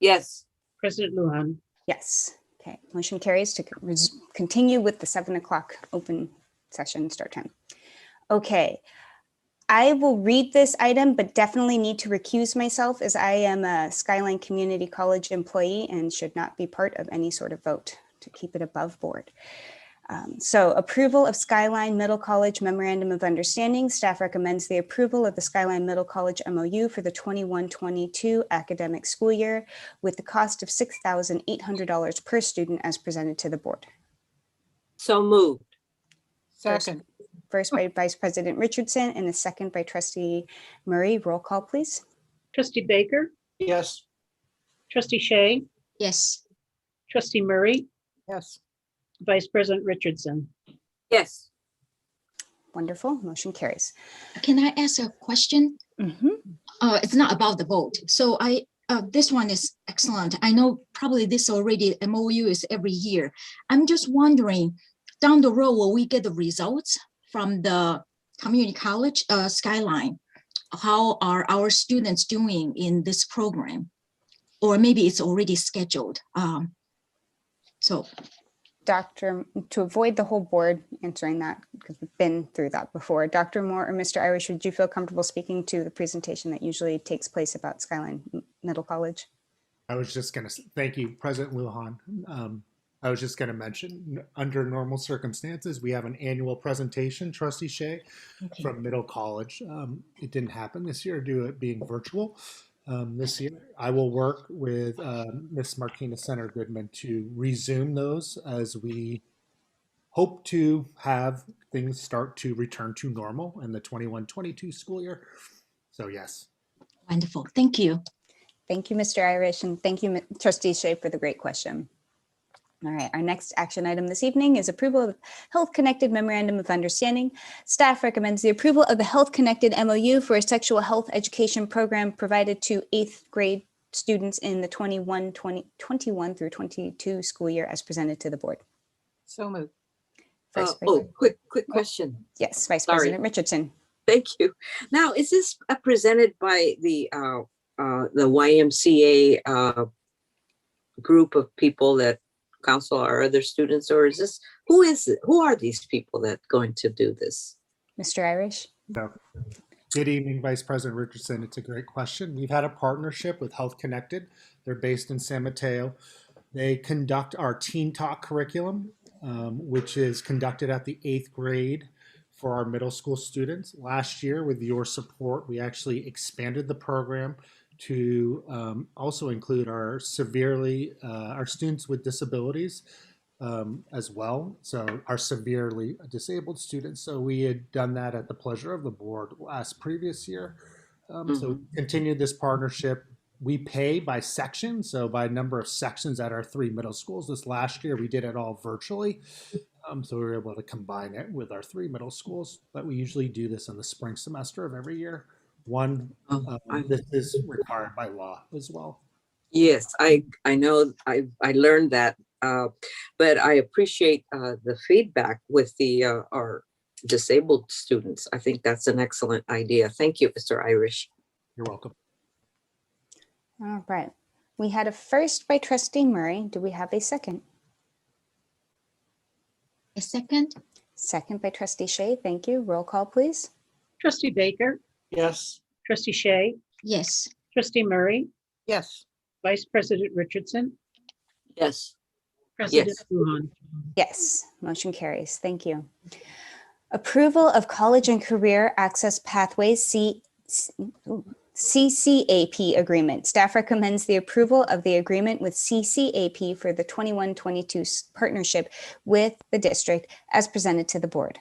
Yes. President Lujan? Yes. Okay, motion carries to continue with the 7 o'clock open session start time. Okay, I will read this item, but definitely need to recuse myself as I am a Skyline Community College employee and should not be part of any sort of vote to keep it above board. So approval of Skyline Middle College Memorandum of Understanding. Staff recommends the approval of the Skyline Middle College MOU for the 21-22 academic school year with the cost of $6,800 per student as presented to the board. So moved. Second. First by Vice President Richardson and the second by Trustee Murray. Roll call, please. Trustee Baker, Yes. Trustee Shay, Yes. Trustee Murray, Yes. Vice President Richardson. Yes. Wonderful. Motion carries. Can I ask a question? It's not about the vote. So this one is excellent. I know probably this already MOU is every year. I'm just wondering, down the road, will we get the results from the community college Skyline? How are our students doing in this program? Or maybe it's already scheduled. To avoid the whole board answering that, because we've been through that before, Dr. Moore or Mr. Irish, would you feel comfortable speaking to the presentation that usually takes place about Skyline Middle College? I was just going to thank you, President Lujan. I was just going to mention, under normal circumstances, we have an annual presentation, Trustee Shay, from Middle College. It didn't happen this year due to it being virtual. This year, I will work with Ms. Martina Center Goodman to resume those as we hope to have things start to return to normal in the 21-22 school year. So yes. Wonderful. Thank you. Thank you, Mr. Irish, and thank you, Trustee Shay, for the great question. All right, our next action item this evening is approval of Health Connected Memorandum of Understanding. Staff recommends the approval of the Health Connected MOU for a sexual health education program provided to 8th grade students in the 21 through 22 school year as presented to the board. So moved. Quick question. Yes, Vice Sorry. President Richardson. Thank you. Now, is this presented by the YMCA group of people that counsel our other students, or is this, who are these people that going to do this? Mr. Irish? No. Good evening, Vice President Richardson. It's a great question. We've had a partnership with Health Connected. They're based in San Mateo. They conduct our Teen Talk curriculum, which is conducted at the 8th grade for our middle school students. Last year, with your support, we actually expanded the program to also include our students with disabilities as well. So our severely disabled students. So we had done that at the pleasure of the board previous year. So we continued this partnership. We pay by section, so by number of sections at our 3 middle schools. This last year, we did it all virtually. So we were able to combine it with our 3 middle schools, but we usually do this in the spring semester of every year. This is required by law as well. Yes, I know, I learned that, but I appreciate the feedback with our disabled students. I think that's an excellent idea. Thank you, Mr. Irish. You're welcome. All right. We had a first by Trustee Murray. Do we have a second? A second? Second by Trustee Shay. Thank you. Roll call, please. Trustee Baker, Yes. Trustee Shay, Yes. Trustee Murray, Yes. Vice President Richardson, Yes. President Yes. Lujan. Yes, motion carries. Thank you. Approval of College and Career Access Pathways CCAP agreement. Staff recommends the approval of the agreement with CCAP for the 21-22 partnership with the district as presented to the board.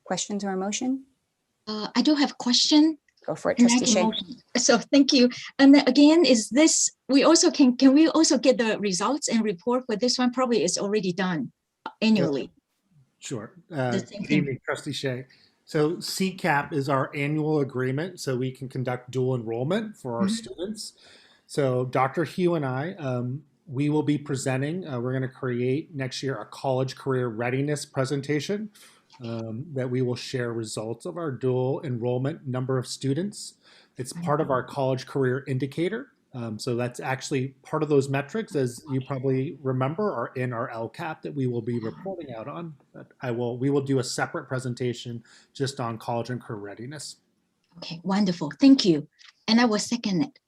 Questions or a motion? I do have a question. Go for it, And I Trustee can Shay. motion. So thank you. And then again, is this, we also can we also get the results and report for this one? Probably it's already done annually. Sure. The same Good thing. evening, Trustee Shay. So CCAP is our annual agreement, so we can conduct dual enrollment for our students. So Dr. Hugh and I, we will be presenting, we're going to create next year a college career readiness presentation that we will share results of our dual enrollment number of students. It's part of our college career indicator. So that's actually part of those metrics, as you probably remember, are in our Lcap that we will be reporting out on. But we will do a separate presentation just on college and career readiness. Okay, wonderful. Thank you. And I will second it.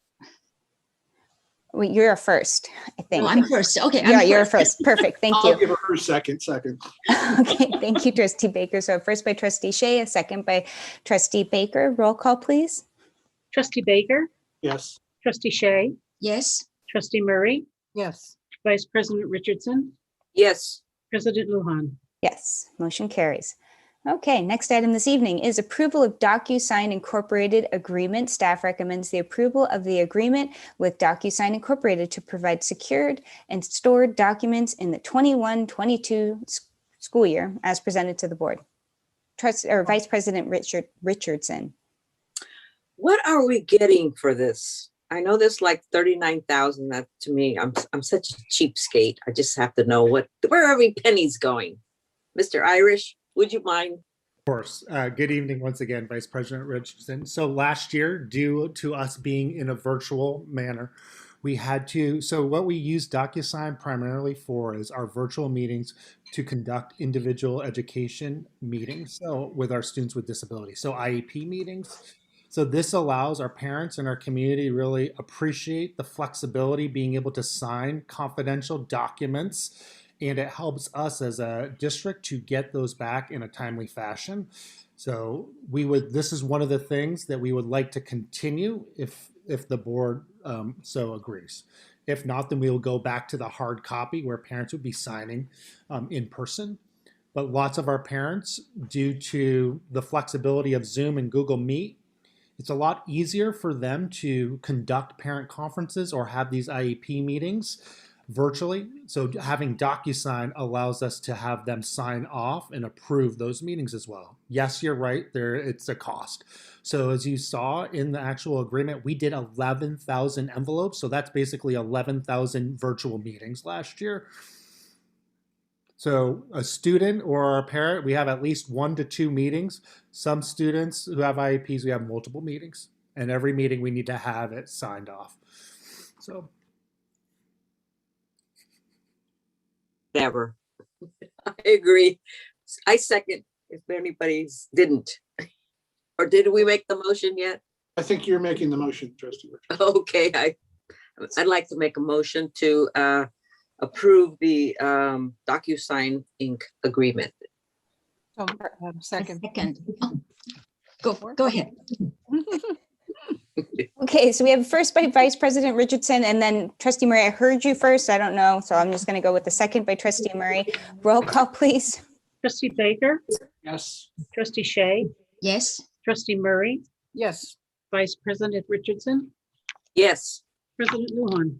Wait, you're first, I think. Oh, I'm first. Okay. Yeah, I'm you're first. Perfect. Thank I'll you. give her second. Okay, thank you, Trustee Baker. So first by Trustee Shea, a second by Trustee Baker. Roll call, please. Trustee Baker, Yes. Trustee Shea, Yes. Trustee Murray, Yes. Vice President Richardson, Yes. President Lujan. Yes, motion carries. Okay, next item this evening is approval of Docusign Incorporated agreement. Staff recommends the approval of the agreement with Docusign Incorporated to provide secured and stored documents in the 21-22 school year as presented to the board. Vice President Richardson. What are we getting for this? I know there's like 39,000. That to me, I'm such a cheapskate. I just have to know where every penny's going. Mr. Irish, would you mind? Of course. Good evening once again, Vice President Richardson. So last year, due to us being in a virtual manner, we had to, so what we use Docusign primarily for is our virtual meetings to conduct individual education meetings, so with our students with disabilities, so IEP meetings. So this allows our parents and our community to really appreciate the flexibility, being able to sign confidential documents, and it helps us as a district to get those back in a timely fashion. So this is one of the things that we would like to continue if the board so agrees. If not, then we will go back to the hard copy where parents would be signing in person. But lots of our parents, due to the flexibility of Zoom and Google Meet, it's a lot easier for them to conduct parent conferences or have these IEP meetings virtually. So having Docusign allows us to have them sign off and approve those meetings as well. Yes, you're right, it's a cost. So as you saw in the actual agreement, we did 11,000 envelopes. So that's basically 11,000 virtual meetings last year. So a student or a parent, we have at least 1 to 2 meetings. Some students who have IEPs, we have multiple meetings. And every meeting we need to have it signed off. So. Never. I agree. I second if anybody's didn't. Or did we make the motion yet? I think you're making the motion, Trustee Richardson. Okay, I'd like to make a motion to approve the Docusign Inc. agreement. Second. Go ahead. Okay, so we have first by Vice President Richardson and then Trustee Murray. I heard you first. I don't know. So I'm just going to go with the second by Trustee Murray. Roll call, please. Trustee Baker, Yes. Trustee Shea, Yes. Trustee Murray, Yes. Vice President Richardson, Yes. President Lujan.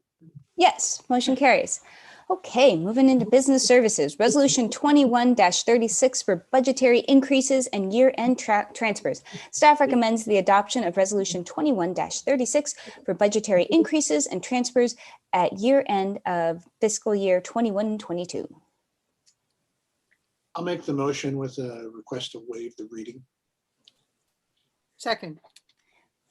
Yes, motion carries. Okay, moving into business services. Resolution 21-36 for budgetary increases and year-end transfers. Staff recommends the adoption of Resolution 21-36 for budgetary increases and transfers at year-end of fiscal year 21-22. I'll make the motion with a request to waive the reading. Second.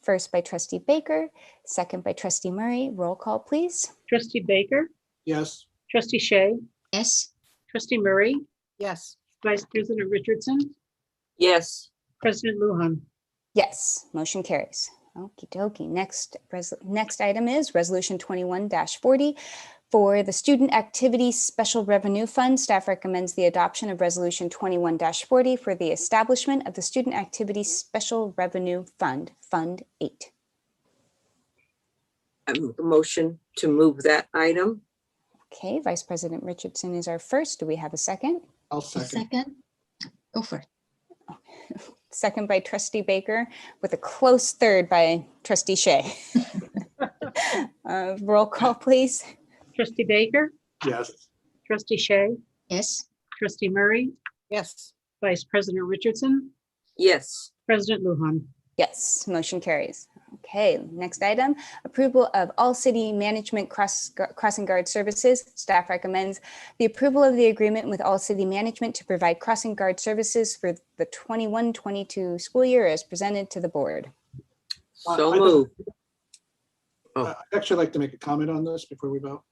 First by Trustee Baker, second by Trustee Murray. Roll call, please. Trustee Baker, Yes. Trustee Shea, Yes. Trustee Murray, Yes. Vice President Richardson, Yes. President Lujan. Yes, motion carries. Okie dokie. Next item is Resolution 21-40 for the Student Activity Special Revenue Fund. Staff recommends the adoption of Resolution 21-40 for the establishment of the Student Activity Special Revenue Fund, Fund 8. Motion to move that item. Okay, Vice President Richardson is our first. Do we have a second? I'll second. Second. Go for it. Second by Trustee Baker with a close third by Trustee Shea. Roll call, please. Trustee Baker, Yes. Trustee Shea, Yes. Trustee Murray, Yes. Vice President Richardson, Yes. President Lujan. Yes, motion carries. Okay, next item, approval of all city management crossing guard services. Staff recommends the approval of the agreement with all city management to provide crossing guard services for the 21-22 school year as presented to the board. So moved. I'd actually like to make a comment on this before we vote.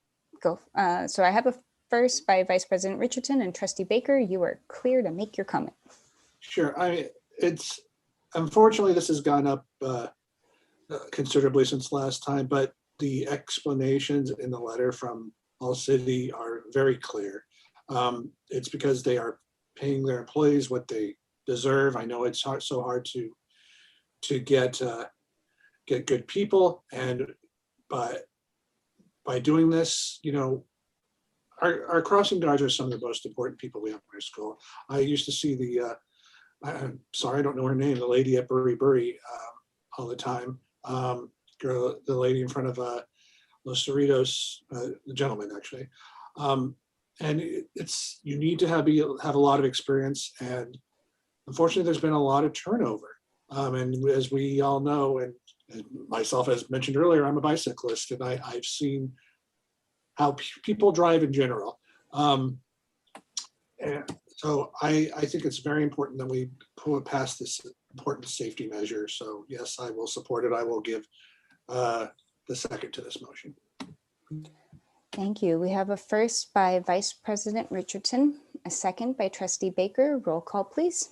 Go. So I have a first by Vice President Richardson and Trustee Baker. You are clear to make your comment. Sure. Unfortunately, this has gone up considerably since last time, but the explanations in the letter from All City are very clear. It's because they are paying their employees what they deserve. I know it's so hard to get good people, and by doing this, you know, our crossing guards are some of the most important people we have in our school. I used to see the, I'm sorry, I don't know her name, the lady at Burry all the time. The lady in front of Los Cerritos, the gentleman actually. And it's, you need to have a lot of experience, and unfortunately there's been a lot of turnover. And as we all know, and myself, as mentioned earlier, I'm a bicyclist, and I've seen how people drive in general. And so I think it's very important that we pass this important safety measure. So yes, I will support it. I will give the second to this motion. Thank you. We have a first by Vice President Richardson, a second by Trustee Baker. Roll call, please.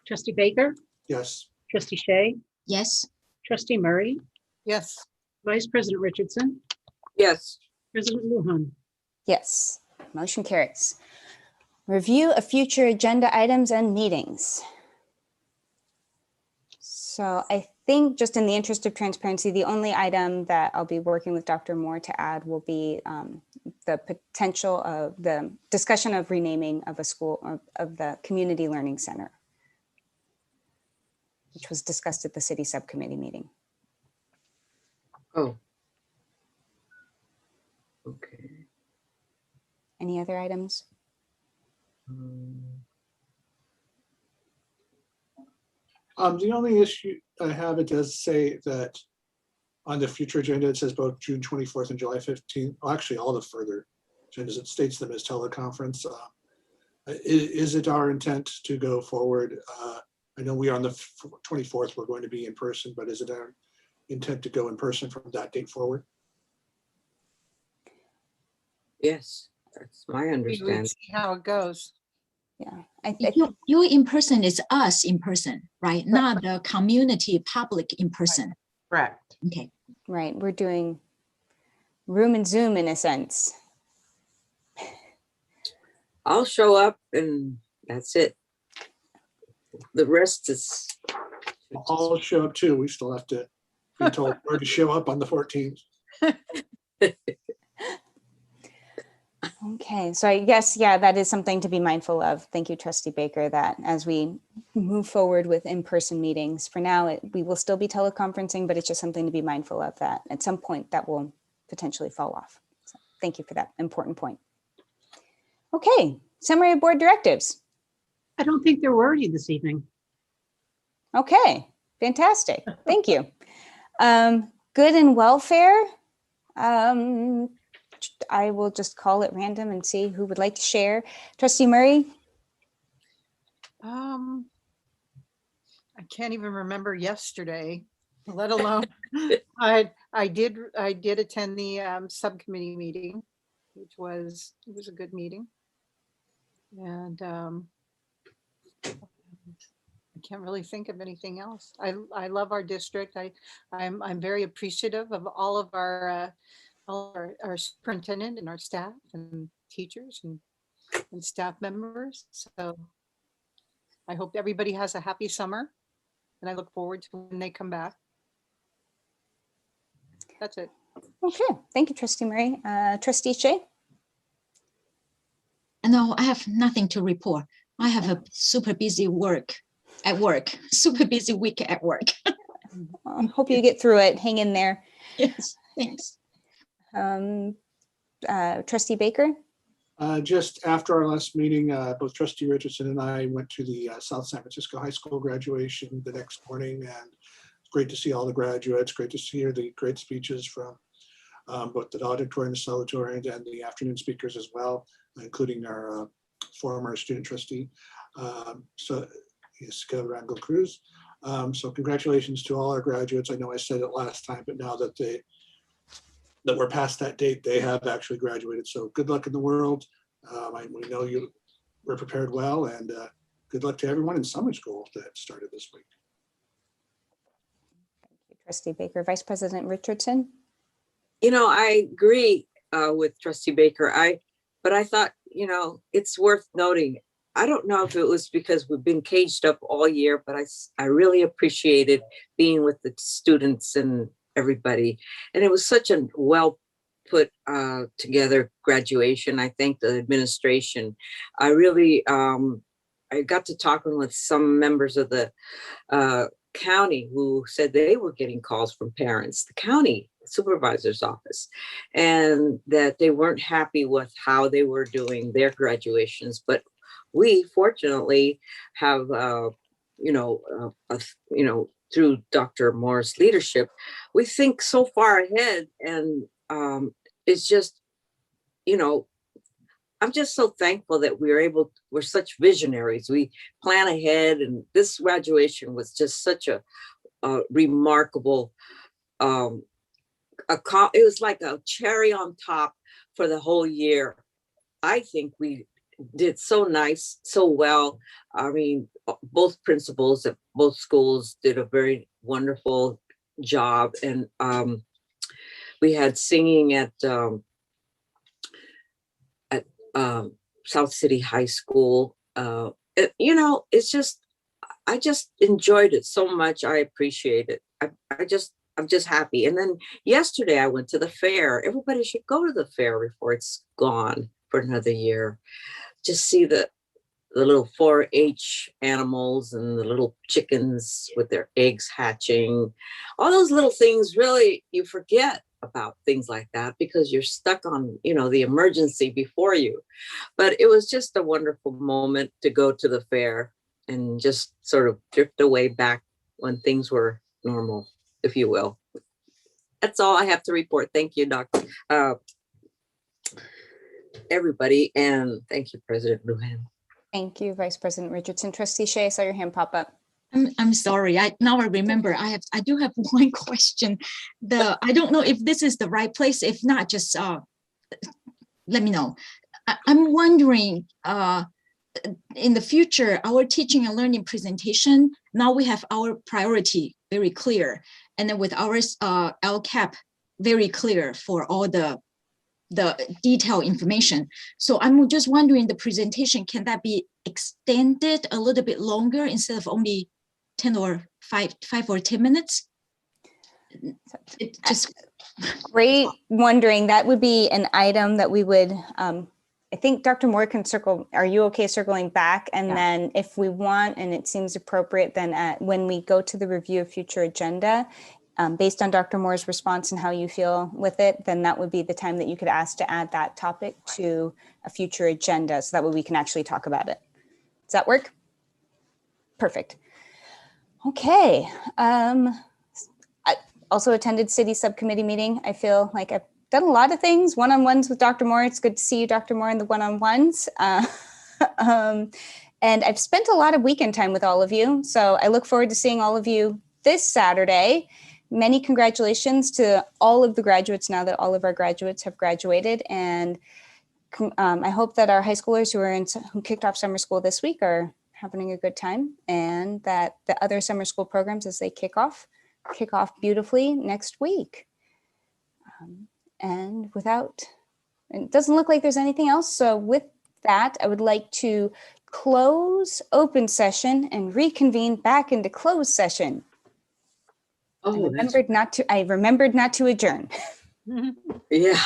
Trustee Baker, Yes. Trustee Shea, Yes. Trustee Murray, Yes. Vice President Richardson, Yes. President Lujan. Yes, motion carries. Review of future agenda items and meetings. So I think, just in the interest of transparency, the only item that I'll be working with Dr. Moore to add will be the potential of the discussion of renaming of a school, of the Community Learning Center, which was discussed at the city subcommittee meeting. Oh. Okay. Any other items? The only issue I have, it does say that on the future agenda, it says both June 24th and July 15th. Well, actually, all the further agendas, it states them as teleconference. Is it our intent to go forward? I know we are on the 24th, we're going to be in person, but is it our intent to go in person from that date forward? Yes, that's my We understanding. would see how it goes. Yeah, You in person is us in person, right? Not the community public in person. Correct. Okay. right. We're doing room and Zoom in a sense. I'll show up and that's it. The rest is. I'll show up too. We still have to be told where to show up on the 14th. Okay, so I guess, yeah, that is something to be mindful of. Thank you, Trustee Baker, that as we move forward with in-person meetings, for now, we will still be teleconferencing, but it's just something to be mindful of, that at some point that will potentially fall off. So thank you for that important point. Okay, summary of board directives. I don't think there were any this evening. Okay, fantastic. Thank you. Good and welfare. I will just call it random and see who would like to share. Trustee Murray? I can't even remember yesterday, let alone I did attend the subcommittee meeting, which was, it was a good meeting. And I can't really think of anything else. I love our district. I'm very appreciative of all of our superintendent and our staff and teachers and staff members. So I hope everybody has a happy summer, and I look forward to when they come back. That's it. Okay, thank you, Trustee Murray. Trustee Shea? No, I have nothing to report. I have a super busy super busy week at work. Hope you get through it. Hang in there. Yes, thanks. Trustee Baker? Just after our last meeting, both Trustee Richardson and I went to the South San Francisco High School graduation the next morning, and it's great to see all the graduates, great to hear the great speeches from both the auditorium, the salutatorian, and the afternoon speakers as well, including our former student trustee, Jessica Rangel Cruz. So congratulations to all our graduates. I know I said it last time, but now that we're past that date, they have actually graduated. So good luck in the world. We know you were prepared well, and good luck to everyone in summer school that started this week. Thank you, Trustee Baker. Vice President Richardson? I agree with Trustee Baker. But I thought, it's worth noting. I don't know if it was because we've been caged up all year, but I really appreciated being with the students and everybody. And it was such a well put together graduation. I thank the administration. I really, I got to talking with some members of the county who said they were getting calls from parents, the county supervisor's office, and that they weren't happy with how they were doing their graduations. But we fortunately have, through Dr. Moore's leadership, we think so far ahead, and it's just, I'm just so thankful that we're such visionaries. We plan ahead, and this graduation was just such a remarkable, it was like a cherry on top for the whole year. I think we did so nice, so well. I mean, both principals at both schools did a very wonderful job. And we had singing at South City High School. It's just, I just enjoyed it so much. I appreciate it. I'm just happy. And then yesterday I went to the fair. Everybody should go to the fair before it's gone for another year. Just see the little 4-H animals and the little chickens with their eggs hatching. All those little things, really, you forget about things like that because you're stuck on, the emergency before you. But it was just a wonderful moment to go to the fair and just sort of drift away back when things were normal, if you will. That's all I have to report. Thank you, Doctor. Everybody, and thank you, President Lujan. Thank you, Vice President Richardson. Trustee Shea, I saw your hand pop up. I'm sorry. Now I remember. I do have one question. I don't know if this is the right place. If not, just let me know. I'm wondering. In the future, our teaching and learning presentation. Now we have our priority very clear, and then with our LCAP very clear for all the detailed information. So I'm just wondering, the presentation, can that be extended a little bit longer instead of only 10 or 5 or 10 minutes? It just great. Wondering, that would be an item that we would, I think Dr. Moore can circle. Are you okay circling back? And then if we want, and it seems appropriate, then when we go to the review of future agenda, based on Dr. Moore's response and how you feel with it, then that would be the time that you could ask to add that topic to a future agenda, so that way we can actually talk about it. Does that work? Perfect. Okay. I also attended city subcommittee meeting. I feel like I've done a lot of things, one-on-ones with Dr. Moore. It's good to see you, Dr. Moore, in the one-on-ones. And I've spent a lot of weekend time with all of you. So I look forward to seeing all of you this Saturday. Many congratulations to all of the graduates now that all of our graduates have graduated. And I hope that our high schoolers who kicked off summer school this week are having a good time, and that the other summer school programs, as they kick off beautifully next week. And it doesn't look like there's anything else. So with that, I would like to close open session and reconvene back into closed session. I remembered not to adjourn. Yeah.